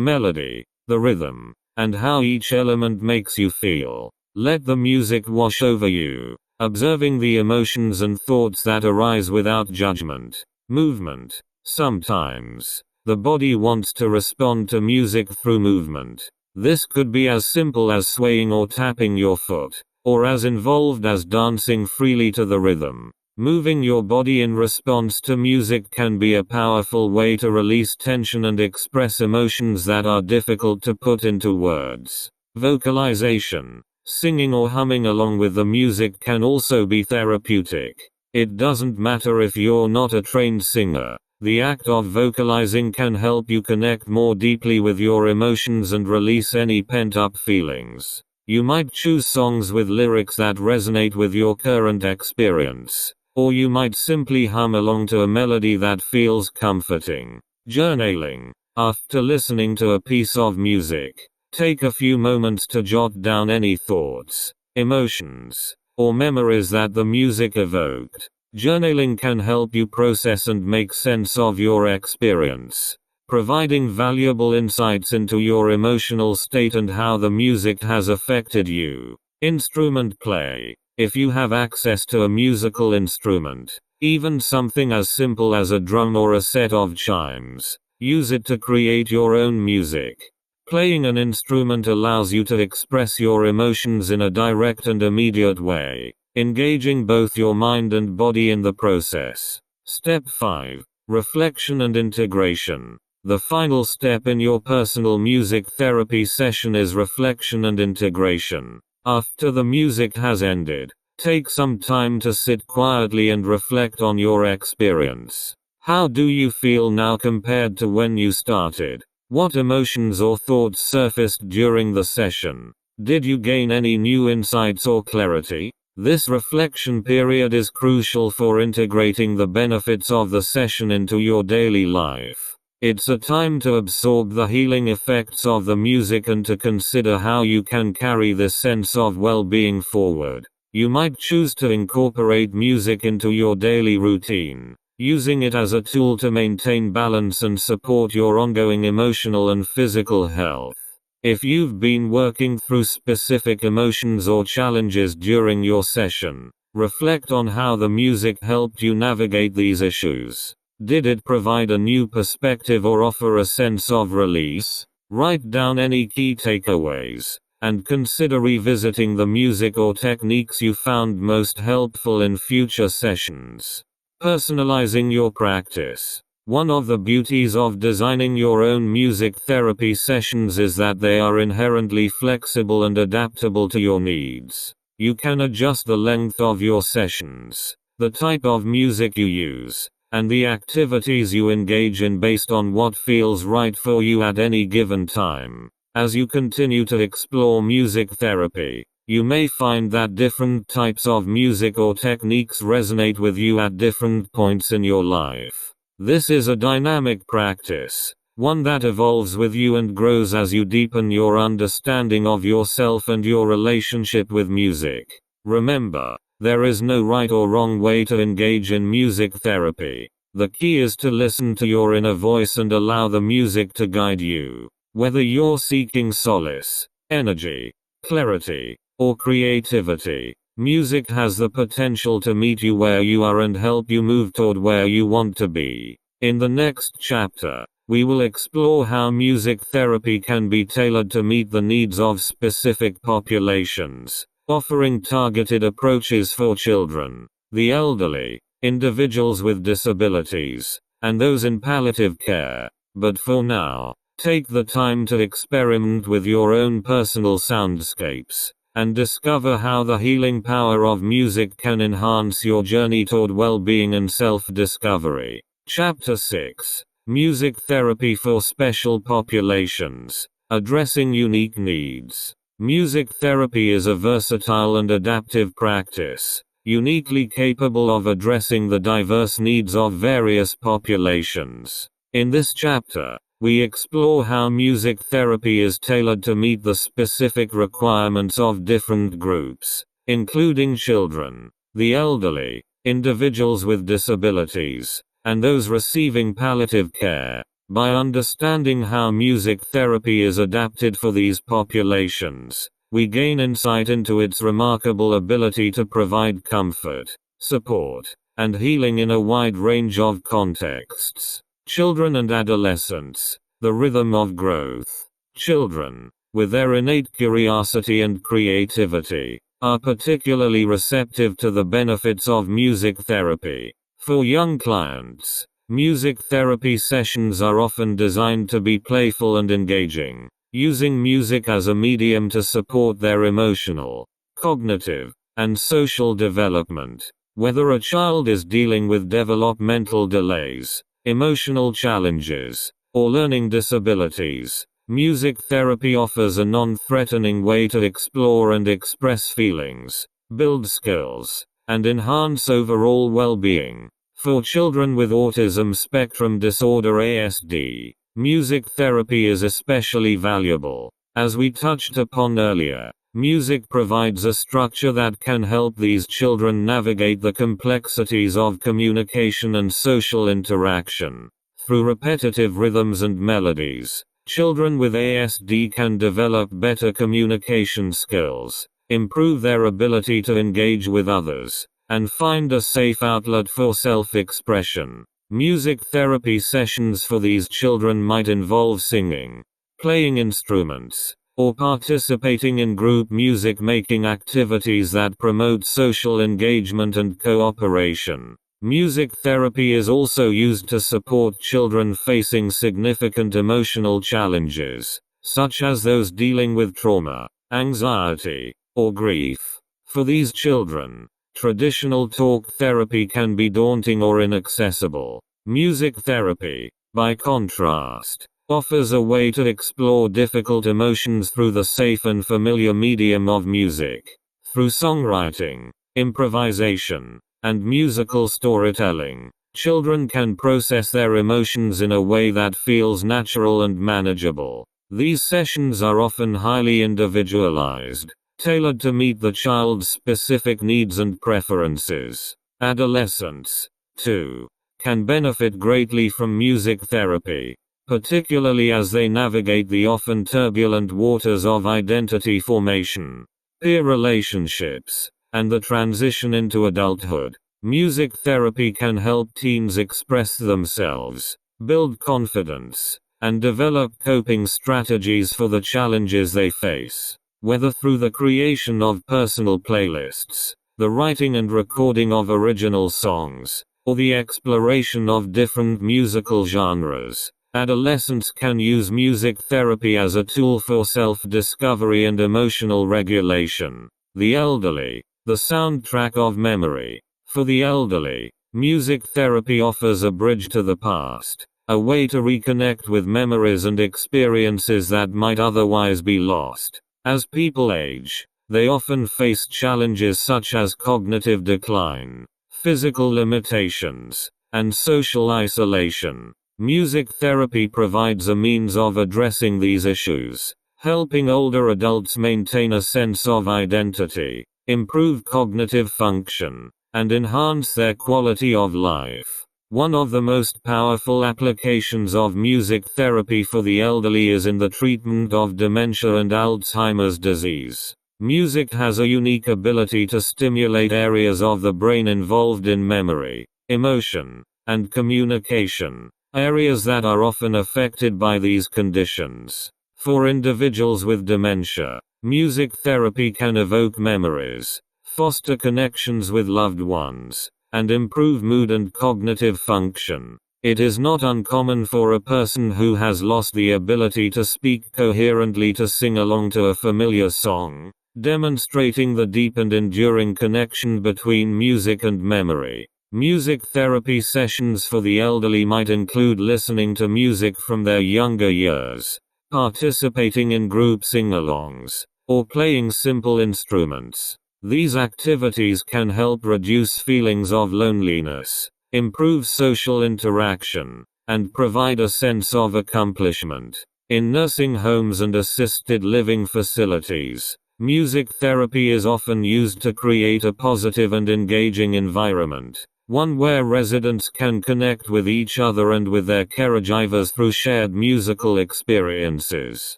melody, the rhythm, and how each element makes you feel. Let the music wash over you, observing the emotions and thoughts that arise without judgment. Movement. Sometimes, the body wants to respond to music through movement. This could be as simple as swaying or tapping your foot, or as involved as dancing freely to the rhythm. Moving your body in response to music can be a powerful way to release tension and express emotions that are difficult to put into words. Vocalization. Singing or humming along with the music can also be therapeutic. It doesn't matter if you're not a trained singer. The act of vocalizing can help you connect more deeply with your emotions and release any pent-up feelings. You might choose songs with lyrics that resonate with your current experience, or you might simply hum along to a melody that feels comforting. Journaling. After listening to a piece of music, take a few moments to jot down any thoughts, emotions, or memories that the music evoked. Journaling can help you process and make sense of your experience, providing valuable insights into your emotional state and how the music has affected you. Instrument play. If you have access to a musical instrument, even something as simple as a drum or a set of chimes, use it to create your own music. Playing an instrument allows you to express your emotions in a direct and immediate way, engaging both your mind and body in the process. Step 5. Reflection and integration. The final step in your personal music therapy session is reflection and integration. After the music has ended, take some time to sit quietly and reflect on your experience. How do you feel now compared to when you started? What emotions or thoughts surfaced during the session? Did you gain any new insights or clarity? This reflection period is crucial for integrating the benefits of the session into your daily life. It's a time to absorb the healing effects of the music and to consider how you can carry this sense of well-being forward. You might choose to incorporate music into your daily routine, using it as a tool to maintain balance and support your ongoing emotional and physical health. If you've been working through specific emotions or challenges during your session, reflect on how the music helped you navigate these issues. Did it provide a new perspective or offer a sense of release? Write down any key takeaways, and consider revisiting the music or techniques you found most helpful in future sessions. Personalizing your practice. One of the beauties of designing your own music therapy sessions is that they are inherently flexible and adaptable to your needs. You can adjust the length of your sessions, the type of music you use, and the activities you engage in based on what feels right for you at any given time. As you continue to explore music therapy, you may find that different types of music or techniques resonate with you at different points in your life. This is a dynamic practice, one that evolves with you and grows as you deepen your understanding of yourself and your relationship with music. Remember, there is no right or wrong way to engage in music therapy. The key is to listen to your inner voice and allow the music to guide you. Whether you're seeking solace, energy, clarity, or creativity, music has the potential to meet you where you are and help you move toward where you want to be. In the next chapter, we will explore how music therapy can be tailored to meet the needs of specific populations, offering targeted approaches for children, the elderly, individuals with disabilities, and those in palliative care. But for now, take the time to experiment with your own personal soundscapes, and discover how the healing power of music can enhance your journey toward well-being and self-discovery. Chapter 6: Music Therapy for Special Populations, Addressing Unique Needs. Music therapy is a versatile and adaptive practice, uniquely capable of addressing the diverse needs of various populations. In this chapter, we explore how music therapy is tailored to meet the specific requirements of different groups, including children, the elderly, individuals with disabilities, and those receiving palliative care. By understanding how music therapy is adapted for these populations, we gain insight into its remarkable ability to provide comfort, support, and healing in a wide range of contexts. Children and adolescents, the rhythm of growth. Children, with their innate curiosity and creativity, are particularly receptive to the benefits of music therapy. For young clients, music therapy sessions are often designed to be playful and engaging, using music as a medium to support their emotional, cognitive, and social development. Whether a child is dealing with developmental delays, emotional challenges, or learning disabilities, music therapy offers a non-threatening way to explore and express feelings, build skills, and enhance overall well-being. For children with autism spectrum disorder (ASD), music therapy is especially valuable. As we touched upon earlier, music provides a structure that can help these children navigate the complexities of communication and social interaction. Through repetitive rhythms and melodies, children with ASD can develop better communication skills, improve their ability to engage with others, and find a safe outlet for self-expression. Music therapy sessions for these children might involve singing, playing instruments, or participating in group music-making activities that promote social engagement and cooperation. Music therapy is also used to support children facing significant emotional challenges, such as those dealing with trauma, anxiety, or grief. For these children, traditional talk therapy can be daunting or inaccessible. Music therapy, by contrast, offers a way to explore difficult emotions through the safe and familiar medium of music. Through songwriting, improvisation, and musical storytelling, children can process their emotions in a way that feels natural and manageable. These sessions are often highly individualized, tailored to meet the child's specific needs and preferences. Adolescents, too, can benefit greatly from music therapy, particularly as they navigate the often turbulent waters of identity formation, peer relationships, and the transition into adulthood. Music therapy can help teens express themselves, build confidence, and develop coping strategies for the challenges they face. Whether through the creation of personal playlists, the writing and recording of original songs, or the exploration of different musical genres. Adolescents can use music therapy as a tool for self-discovery and emotional regulation. The elderly, the soundtrack of memory. For the elderly, music therapy offers a bridge to the past, a way to reconnect with memories and experiences that might otherwise be lost. As people age, they often face challenges such as cognitive decline, physical limitations, and social isolation. Music therapy provides a means of addressing these issues, helping older adults maintain a sense of identity, improve cognitive function, and enhance their quality of life. One of the most powerful applications of music therapy for the elderly is in the treatment of dementia and Alzheimer's disease. Music has a unique ability to stimulate areas of the brain involved in memory, emotion, and communication, areas that are often affected by these conditions. For individuals with dementia, music therapy can evoke memories, foster connections with loved ones, and improve mood and cognitive function. It is not uncommon for a person who has lost the ability to speak coherently to sing along to a familiar song, demonstrating the deep and enduring connection between music and memory. Music therapy sessions for the elderly might include listening to music from their younger years, participating in group sing-alongs, or playing simple instruments. These activities can help reduce feelings of loneliness, improve social interaction, and provide a sense of accomplishment. In nursing homes and assisted living facilities, music therapy is often used to create a positive and engaging environment, one where residents can connect with each other and with their caregivers through shared musical experiences.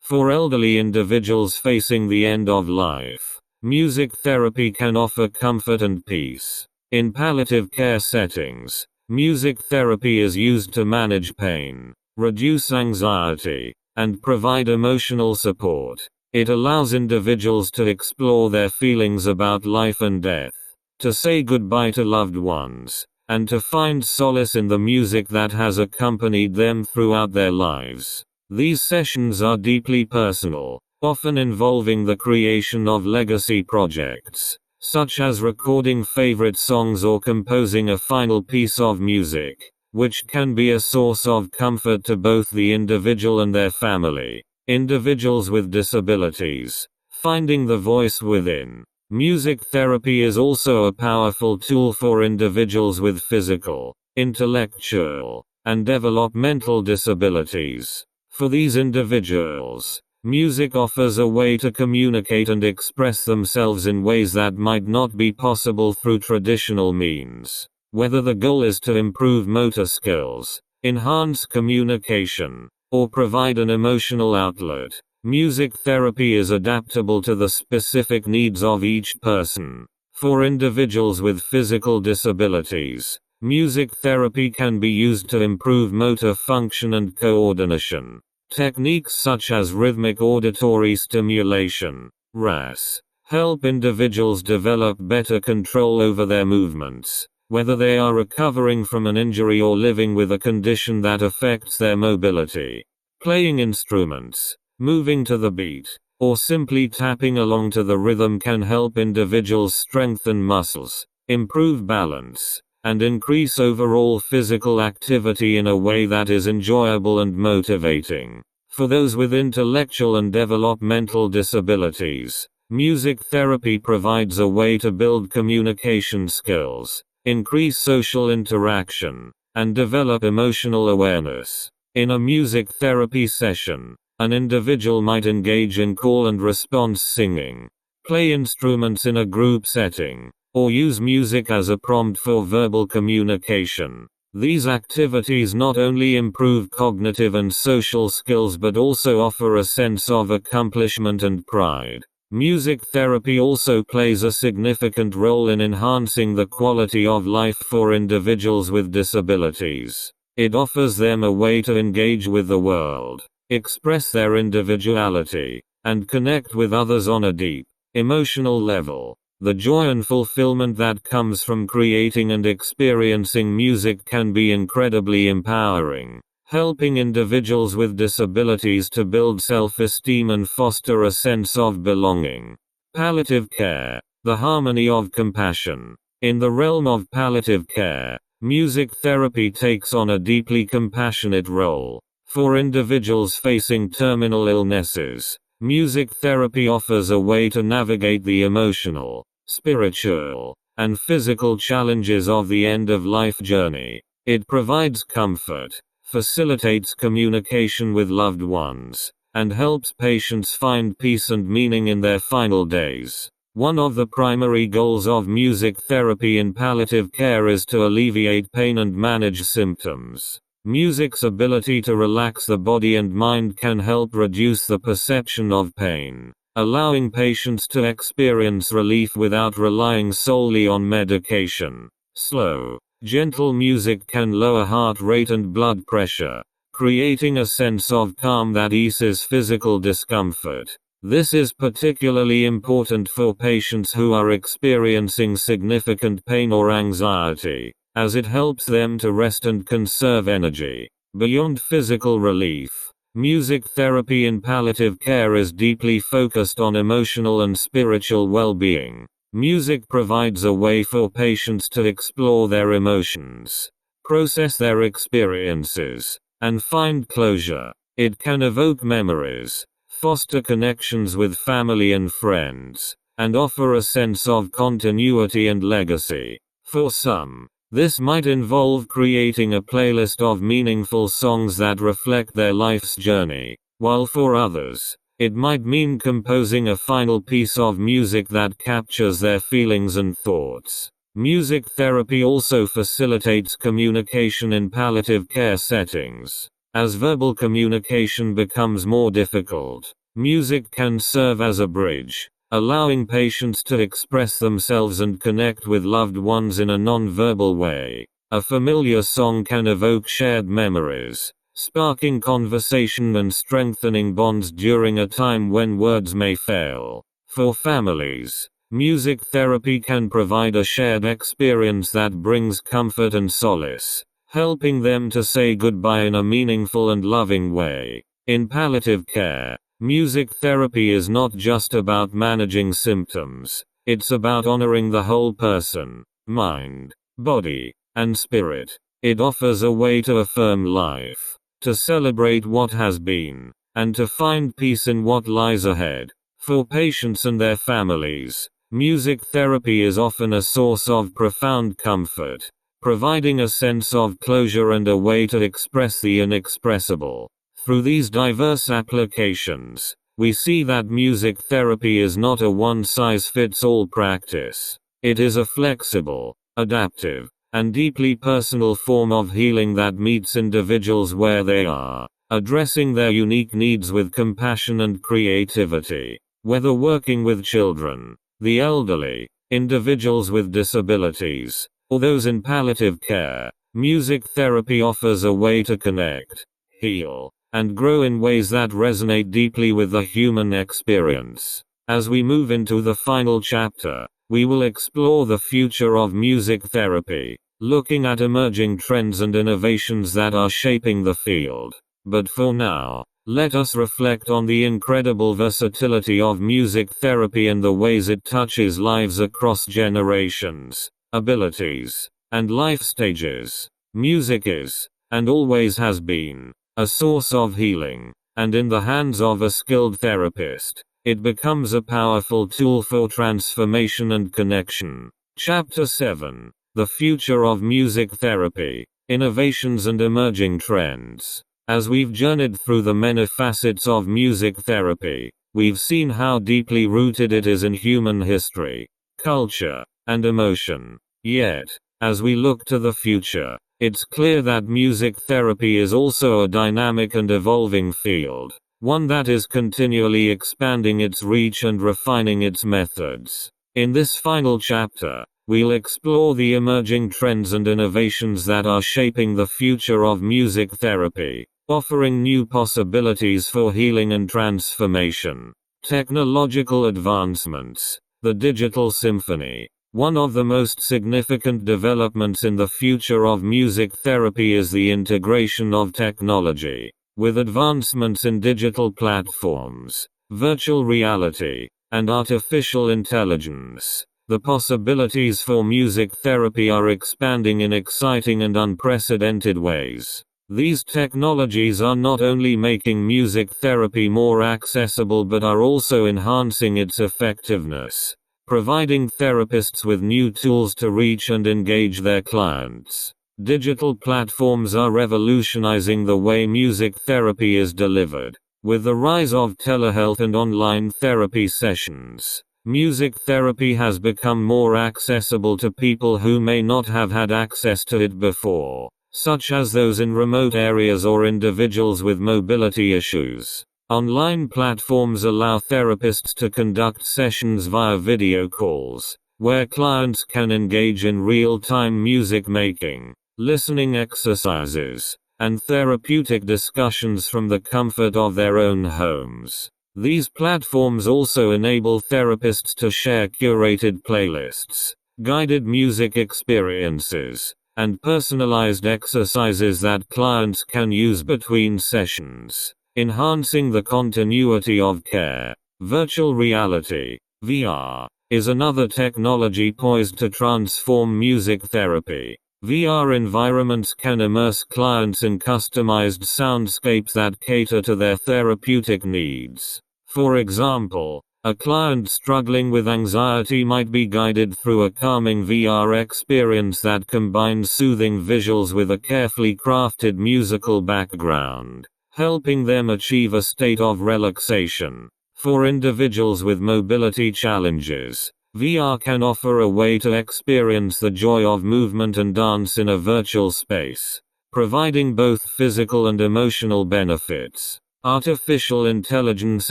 For elderly individuals facing the end of life, music therapy can offer comfort and peace. In palliative care settings, music therapy is used to manage pain, reduce anxiety, and provide emotional support. It allows individuals to explore their feelings about life and death, to say goodbye to loved ones, and to find solace in the music that has accompanied them throughout their lives. These sessions are deeply personal, often involving the creation of legacy projects, such as recording favorite songs or composing a final piece of music, which can be a source of comfort to both the individual and their family. Individuals with disabilities, finding the voice within. Music therapy is also a powerful tool for individuals with physical, intellectual, and developmental disabilities. For these individuals, music offers a way to communicate and express themselves in ways that might not be possible through traditional means. Whether the goal is to improve motor skills, enhance communication, or provide an emotional outlet, music therapy is adaptable to the specific needs of each person. For individuals with physical disabilities, music therapy can be used to improve motor function and coordination. Techniques such as rhythmic auditory stimulation, RAS, help individuals develop better control over their movements, whether they are recovering from an injury or living with a condition that affects their mobility. Playing instruments, moving to the beat, or simply tapping along to the rhythm can help individuals strengthen muscles, improve balance, and increase overall physical activity in a way that is enjoyable and motivating. For those with intellectual and developmental disabilities, music therapy provides a way to build communication skills, increase social interaction, and develop emotional awareness. In a music therapy session, an individual might engage in call and response singing, play instruments in a group setting, or use music as a prompt for verbal communication. These activities not only improve cognitive and social skills but also offer a sense of accomplishment and pride. Music therapy also plays a significant role in enhancing the quality of life for individuals with disabilities. It offers them a way to engage with the world, express their individuality, and connect with others on a deep, emotional level. The joy and fulfillment that comes from creating and experiencing music can be incredibly empowering, helping individuals with disabilities to build self-esteem and foster a sense of belonging. Palliative care, the harmony of compassion. In the realm of palliative care, music therapy takes on a deeply compassionate role. For individuals facing terminal illnesses, music therapy offers a way to navigate the emotional, spiritual, and physical challenges of the end-of-life journey. It provides comfort, facilitates communication with loved ones, and helps patients find peace and meaning in their final days. One of the primary goals of music therapy in palliative care is to alleviate pain and manage symptoms. Music's ability to relax the body and mind can help reduce the perception of pain, allowing patients to experience relief without relying solely on medication. Slow, gentle music can lower heart rate and blood pressure, creating a sense of calm that eases physical discomfort. This is particularly important for patients who are experiencing significant pain or anxiety, as it helps them to rest and conserve energy. Beyond physical relief, music therapy in palliative care is deeply focused on emotional and spiritual well-being. Music provides a way for patients to explore their emotions, process their experiences, and find closure. It can evoke memories, foster connections with family and friends, and offer a sense of continuity and legacy. For some, this might involve creating a playlist of meaningful songs that reflect their life's journey, while for others, it might mean composing a final piece of music that captures their feelings and thoughts. Music therapy also facilitates communication in palliative care settings. As verbal communication becomes more difficult, music can serve as a bridge, allowing patients to express themselves and connect with loved ones in a non-verbal way. A familiar song can evoke shared memories, sparking conversation and strengthening bonds during a time when words may fail. For families, music therapy can provide a shared experience that brings comfort and solace, helping them to say goodbye in a meaningful and loving way. In palliative care, music therapy is not just about managing symptoms, it's about honoring the whole person, mind, body, and spirit. It offers a way to affirm life, to celebrate what has been, and to find peace in what lies ahead. For patients and their families, music therapy is often a source of profound comfort, providing a sense of closure and a way to express the inexpressible. Through these diverse applications, we see that music therapy is not a one-size-fits-all practice. It is a flexible, adaptive, and deeply personal form of healing that meets individuals where they are, addressing their unique needs with compassion and creativity. Whether working with children, the elderly, individuals with disabilities, or those in palliative care, music therapy offers a way to connect, heal, and grow in ways that resonate deeply with the human experience. As we move into the final chapter, we will explore the future of music therapy, looking at emerging trends and innovations that are shaping the field. But for now, let us reflect on the incredible versatility of music therapy and the ways it touches lives across generations, abilities, and life stages. Music is, and always has been, a source of healing, and in the hands of a skilled therapist, it becomes a powerful tool for transformation and connection. Chapter 7: The Future of Music Therapy, Innovations and Emerging Trends. As we've journeyed through the many facets of music therapy, we've seen how deeply rooted it is in human history, culture, and emotion. Yet, as we look to the future, it's clear that music therapy is also a dynamic and evolving field, one that is continually expanding its reach and refining its methods. In this final chapter, we'll explore the emerging trends and innovations that are shaping the future of music therapy, offering new possibilities for healing and transformation. Technological advancements. The digital symphony. One of the most significant developments in the future of music therapy is the integration of technology. With advancements in digital platforms, virtual reality, and artificial intelligence, the possibilities for music therapy are expanding in exciting and unprecedented ways. These technologies are not only making music therapy more accessible but are also enhancing its effectiveness, providing therapists with new tools to reach and engage their clients. Digital platforms are revolutionizing the way music therapy is delivered. With the rise of telehealth and online therapy sessions, music therapy has become more accessible to people who may not have had access to it before, such as those in remote areas or individuals with mobility issues. Online platforms allow therapists to conduct sessions via video calls, where clients can engage in real-time music making, listening exercises, and therapeutic discussions from the comfort of their own homes. These platforms also enable therapists to share curated playlists, guided music experiences, and personalized exercises that clients can use between sessions, enhancing the continuity of care. Virtual reality, VR, is another technology poised to transform music therapy. VR environments can immerse clients in customized soundscapes that cater to their therapeutic needs. For example, a client struggling with anxiety might be guided through a calming VR experience that combines soothing visuals with a carefully crafted musical background, helping them achieve a state of relaxation. For individuals with mobility challenges, VR can offer a way to experience the joy of movement and dance in a virtual space, providing both physical and emotional benefits. Artificial intelligence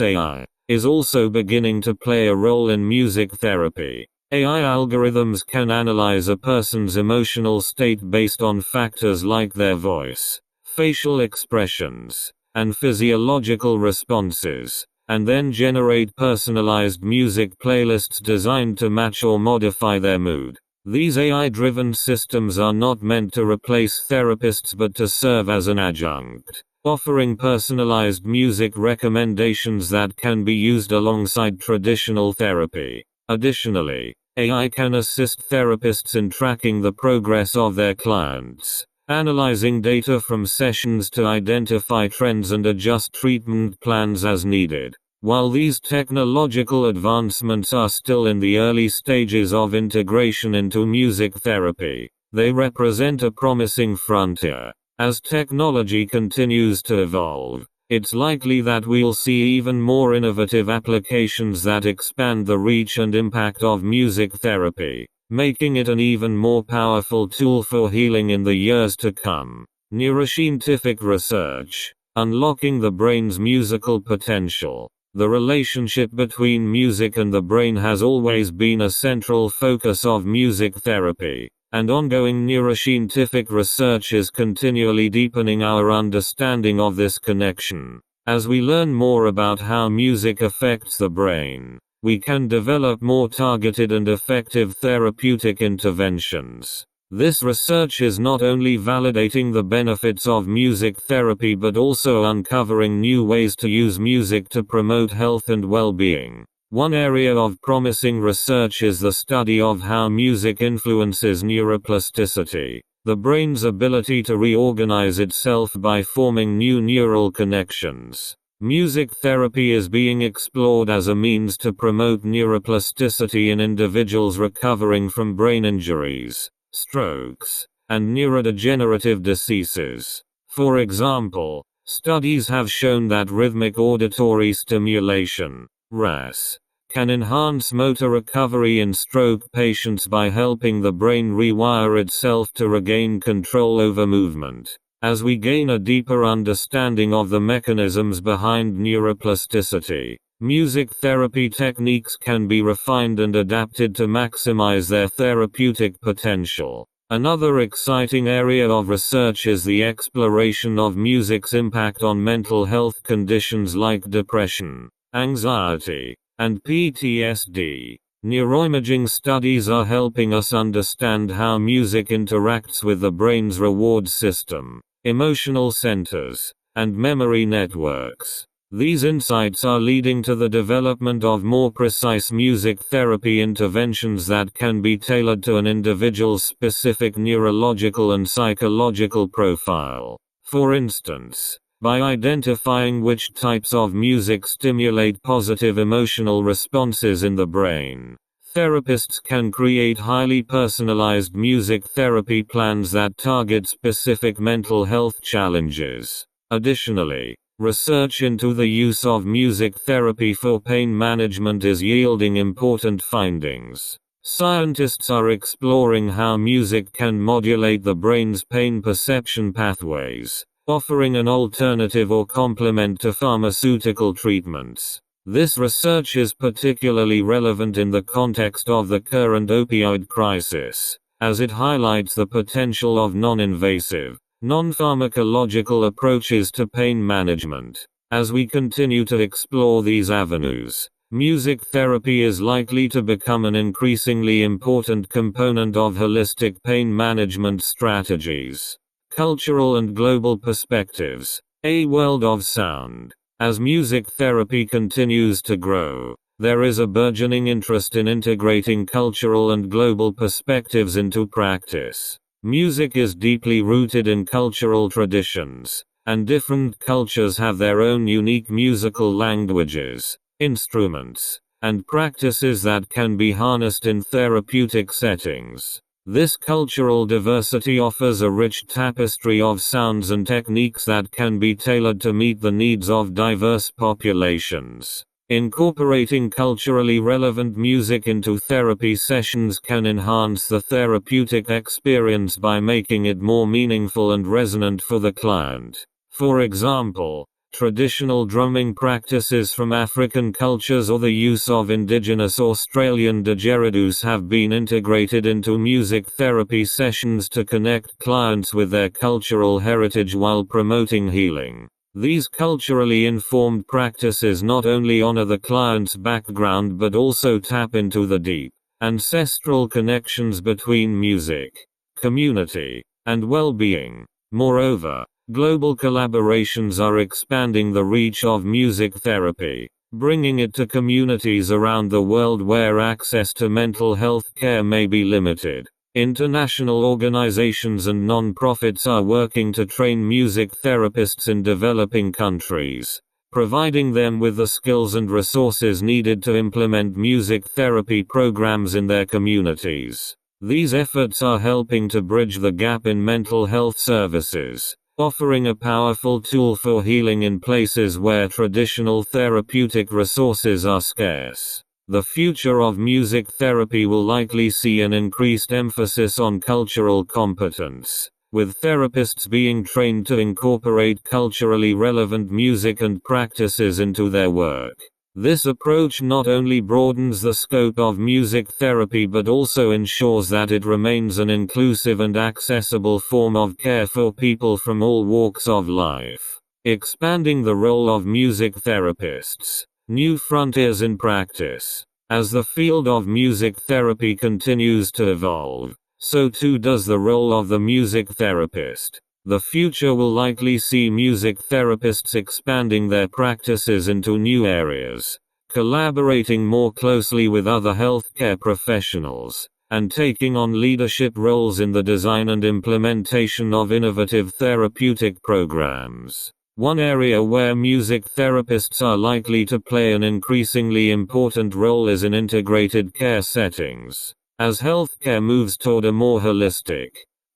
(AI) is also beginning to play a role in music therapy. AI algorithms can analyze a person's emotional state based on factors like their voice, facial expressions, and physiological responses, and then generate personalized music playlists designed to match or modify their mood. These AI-driven systems are not meant to replace therapists but to serve as an adjunct, offering personalized music recommendations that can be used alongside traditional therapy. Additionally, AI can assist therapists in tracking the progress of their clients, analyzing data from sessions to identify trends and adjust treatment plans as needed. While these technological advancements are still in the early stages of integration into music therapy, they represent a promising frontier. As technology continues to evolve, it's likely that we'll see even more innovative applications that expand the reach and impact of music therapy, making it an even more powerful tool for healing in the years to come. Neuroscientific research, unlocking the brain's musical potential. The relationship between music and the brain has always been a central focus of music therapy, and ongoing neuroscientific research is continually deepening our understanding of this connection. As we learn more about how music affects the brain, we can develop more targeted and effective therapeutic interventions. This research is not only validating the benefits of music therapy but also uncovering new ways to use music to promote health and well-being. One area of promising research is the study of how music influences neuroplasticity, the brain's ability to reorganize itself by forming new neural connections. Music therapy is being explored as a means to promote neuroplasticity in individuals recovering from brain injuries, strokes, and neurodegenerative diseases. For example, studies have shown that rhythmic auditory stimulation, RAS, can enhance motor recovery in stroke patients by helping the brain rewire itself to regain control over movement. As we gain a deeper understanding of the mechanisms behind neuroplasticity, music therapy techniques can be refined and adapted to maximize their therapeutic potential. Another exciting area of research is the exploration of music's impact on mental health conditions like depression, anxiety, and PTSD. Neuroimaging studies are helping us understand how music interacts with the brain's reward system, emotional centers, and memory networks. These insights are leading to the development of more precise music therapy interventions that can be tailored to an individual's specific neurological and psychological profile. For instance, by identifying which types of music stimulate positive emotional responses in the brain, therapists can create highly personalized music therapy plans that target specific mental health challenges. Additionally, research into the use of music therapy for pain management is yielding important findings. Scientists are exploring how music can modulate the brain's pain perception pathways, offering an alternative or complement to pharmaceutical treatments. This research is particularly relevant in the context of the current opioid crisis, as it highlights the potential of non-invasive, non-pharmacological approaches to pain management. As we continue to explore these avenues, music therapy is likely to become an increasingly important component of holistic pain management strategies. Cultural and global perspectives. A world of sound. As music therapy continues to grow, there is a burgeoning interest in integrating cultural and global perspectives into practice. Music is deeply rooted in cultural traditions, and different cultures have their own unique musical languages, instruments, and practices that can be harnessed in therapeutic settings. This cultural diversity offers a rich tapestry of sounds and techniques that can be tailored to meet the needs of diverse populations. Incorporating culturally relevant music into therapy sessions can enhance the therapeutic experience by making it more meaningful and resonant for the client. For example, traditional drumming practices from African cultures or the use of indigenous Australian didgeridoos have been integrated into music therapy sessions to connect clients with their cultural heritage while promoting healing. These culturally informed practices not only honor the client's background but also tap into the deep, ancestral connections between music, community, and well-being. Moreover, global collaborations are expanding the reach of music therapy, bringing it to communities around the world where access to mental health care may be limited. International organizations and non-profits are working to train music therapists in developing countries, providing them with the skills and resources needed to implement music therapy programs in their communities. These efforts are helping to bridge the gap in mental health services, offering a powerful tool for healing in places where traditional therapeutic resources are scarce. The future of music therapy will likely see an increased emphasis on cultural competence, with therapists being trained to incorporate culturally relevant music and practices into their work. This approach not only broadens the scope of music therapy but also ensures that it remains an inclusive and accessible form of care for people from all walks of life. Expanding the role of music therapists. New frontiers in practice. As the field of music therapy continues to evolve, so too does the role of the music therapist. The future will likely see music therapists expanding their practices into new areas, collaborating more closely with other healthcare professionals, and taking on leadership roles in the design and implementation of innovative therapeutic programs. One area where music therapists are likely to play an increasingly important role is in integrated care settings. As healthcare moves toward a more holistic,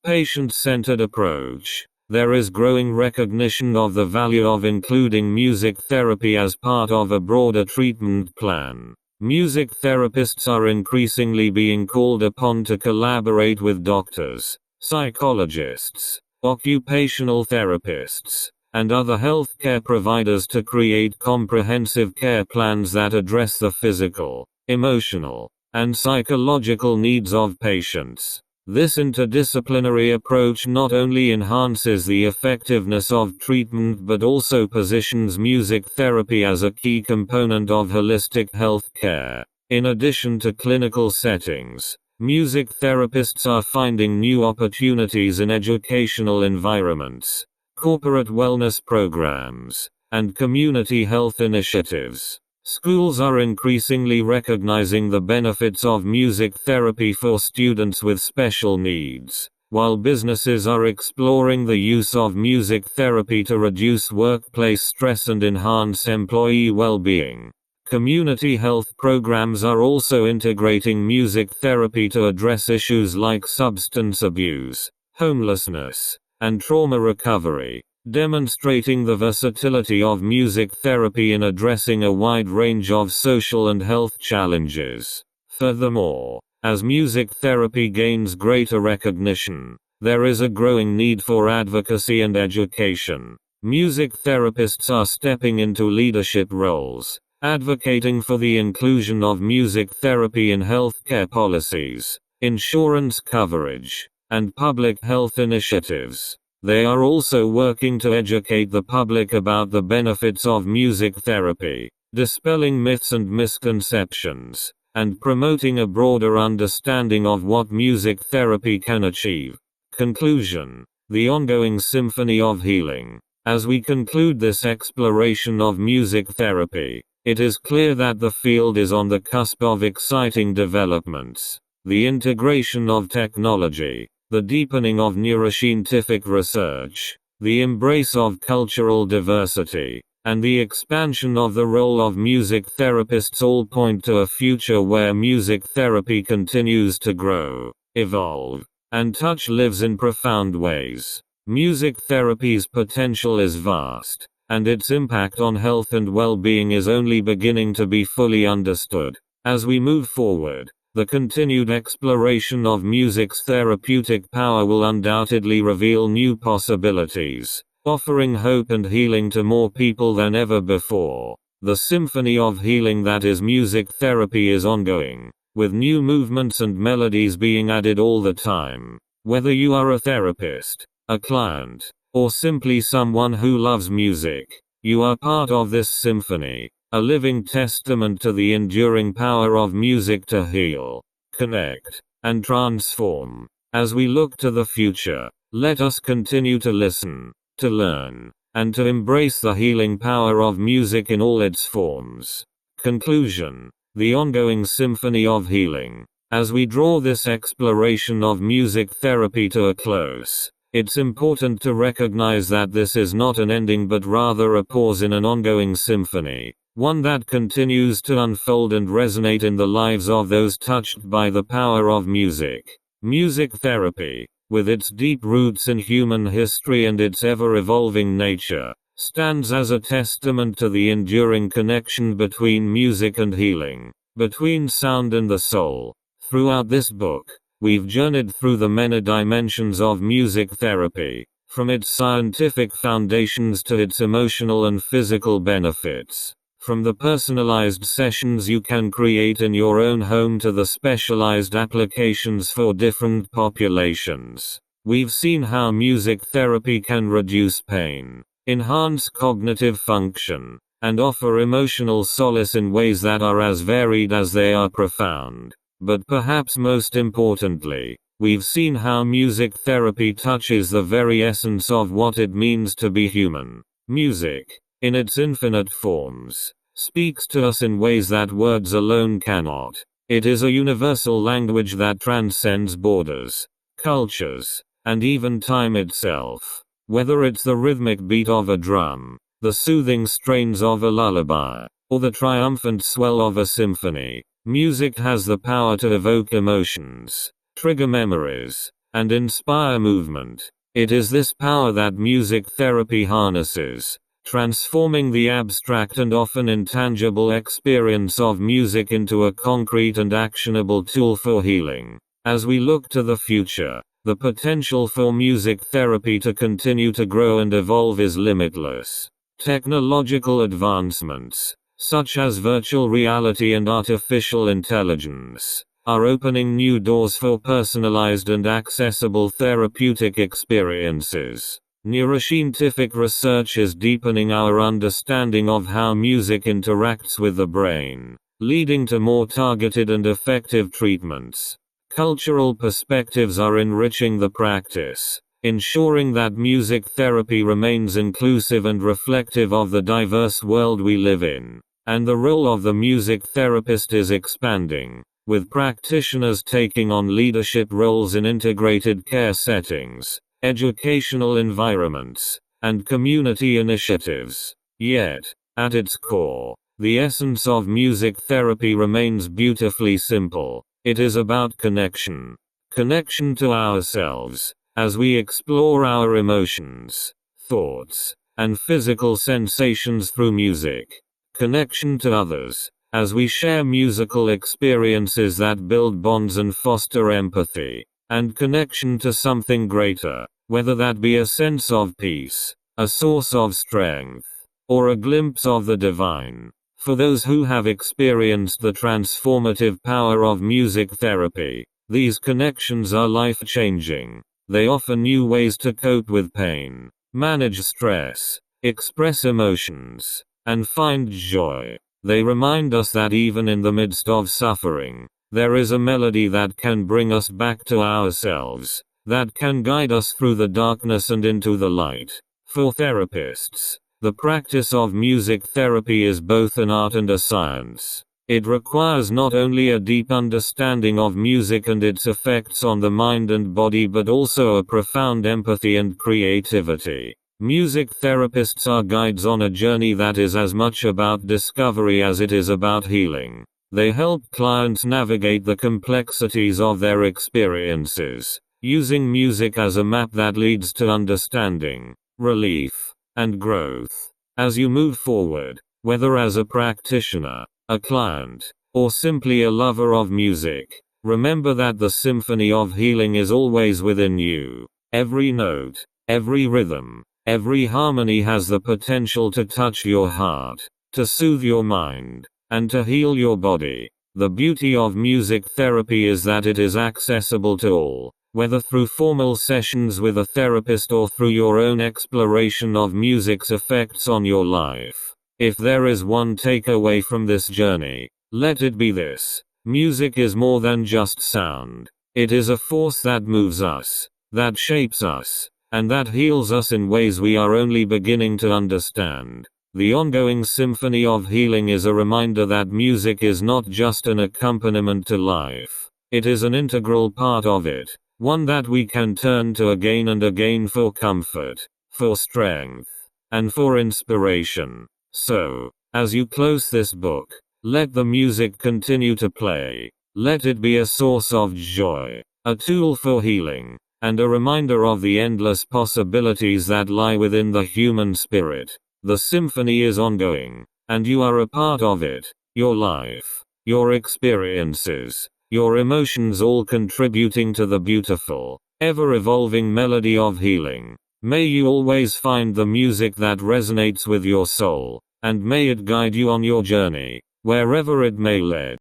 patient-centered approach, there is growing recognition of the value of including music therapy as part of a broader treatment plan. Music therapists are increasingly being called upon to collaborate with doctors, psychologists, occupational therapists, and other healthcare providers to create comprehensive care plans that address the physical, emotional, and psychological needs of patients. This interdisciplinary approach not only enhances the effectiveness of treatment but also positions music therapy as a key component of holistic health care. In addition to clinical settings, music therapists are finding new opportunities in educational environments, corporate wellness programs, and community health initiatives. Schools are increasingly recognizing the benefits of music therapy for students with special needs, while businesses are exploring the use of music therapy to reduce workplace stress and enhance employee well-being. Community health programs are also integrating music therapy to address issues like substance abuse, homelessness, and trauma recovery, demonstrating the versatility of music therapy in addressing a wide range of social and health challenges. Furthermore, as music therapy gains greater recognition, there is a growing need for advocacy and education. Music therapists are stepping into leadership roles, advocating for the inclusion of music therapy in healthcare policies, insurance coverage, and public health initiatives. They are also working to educate the public about the benefits of music therapy, dispelling myths and misconceptions, and promoting a broader understanding of what music therapy can achieve. Conclusion: the ongoing symphony of healing. As we conclude this exploration of music therapy, it is clear that the field is on the cusp of exciting developments. The integration of technology, the deepening of neuroscientific research, the embrace of cultural diversity, and the expansion of the role of music therapists all point to a future where music therapy continues to grow, evolve, and touch lives in profound ways. Music therapy's potential is vast, and its impact on health and well-being is only beginning to be fully understood. As we move forward, the continued exploration of music's therapeutic power will undoubtedly reveal new possibilities, offering hope and healing to more people than ever before. The symphony of healing that is music therapy is ongoing, with new movements and melodies being added all the time. Whether you are a therapist, a client, or simply someone who loves music, you are part of this symphony, a living testament to the enduring power of music to heal, connect, and transform. As we look to the future, let us continue to listen, to learn, and to embrace the healing power of music in all its forms. Conclusion: the ongoing symphony of healing. As we draw this exploration of music therapy to a close, it's important to recognize that this is not an ending but rather a pause in an ongoing symphony, one that continues to unfold and resonate in the lives of those touched by the power of music. Music therapy, with its deep roots in human history and its ever-evolving nature, stands as a testament to the enduring connection between music and healing, between sound and the soul. Throughout this book, we've journeyed through the many dimensions of music therapy, from its scientific foundations to its emotional and physical benefits. From the personalized sessions you can create in your own home to the specialized applications for different populations, we've seen how music therapy can reduce pain, enhance cognitive function, and offer emotional solace in ways that are as varied as they are profound. But perhaps most importantly, we've seen how music therapy touches the very essence of what it means to be human. Music, in its infinite forms, speaks to us in ways that words alone cannot. It is a universal language that transcends borders, cultures, and even time itself. Whether it's the rhythmic beat of a drum, the soothing strains of a lullaby, or the triumphant swell of a symphony, music has the power to evoke emotions, trigger memories, and inspire movement. It is this power that music therapy harnesses, transforming the abstract and often intangible experience of music into a concrete and actionable tool for healing. As we look to the future, the potential for music therapy to continue to grow and evolve is limitless. Technological advancements, such as virtual reality and artificial intelligence, are opening new doors for personalized and accessible therapeutic experiences. Neuroscientific research is deepening our understanding of how music interacts with the brain, leading to more targeted and effective treatments. Cultural perspectives are enriching the practice, ensuring that music therapy remains inclusive and reflective of the diverse world we live in. And the role of the music therapist is expanding, with practitioners taking on leadership roles in integrated care settings, educational environments, and community initiatives. Yet, at its core, the essence of music therapy remains beautifully simple. It is about connection. Connection to ourselves, as we explore our emotions, thoughts, and physical sensations through music. Connection to others, as we share musical experiences that build bonds and foster empathy. And connection to something greater, whether that be a sense of peace, a source of strength, or a glimpse of the divine. For those who have experienced the transformative power of music therapy, these connections are life-changing. They offer new ways to cope with pain, manage stress, express emotions, and find joy. They remind us that even in the midst of suffering, there is a melody that can bring us back to ourselves, that can guide us through the darkness and into the light. For therapists, the practice of music therapy is both an art and a science. It requires not only a deep understanding of music and its effects on the mind and body but also a profound empathy and creativity. Music therapists are guides on a journey that is as much about discovery as it is about healing. They help clients navigate the complexities of their experiences, using music as a map that leads to understanding, relief, and growth. As you move forward, whether as a practitioner, a client, or simply a lover of music, remember that the symphony of healing is always within you. Every note, every rhythm, every harmony has the potential to touch your heart, to soothe your mind, and to heal your body. The beauty of music therapy is that it is accessible to all, whether through formal sessions with a therapist or through your own exploration of music's effects on your life. If there is one takeaway from this journey, let it be this: music is more than just sound. It is a force that moves us, that shapes us, and that heals us in ways we are only beginning to understand. The ongoing symphony of healing is a reminder that music is not just an accompaniment to life. It is an integral part of it, one that we can turn to again and again for comfort, for strength, and for inspiration. So, as you close this book, let the music continue to play. Let it be a source of joy, a tool for healing, and a reminder of the endless possibilities that lie within the human spirit. The symphony is ongoing, and you are a part of it. Your life, your experiences, your emotions all contributing to the beautiful, ever-evolving melody of healing. May you always find the music that resonates with your soul, and may it guide you on your journey, wherever it may lead.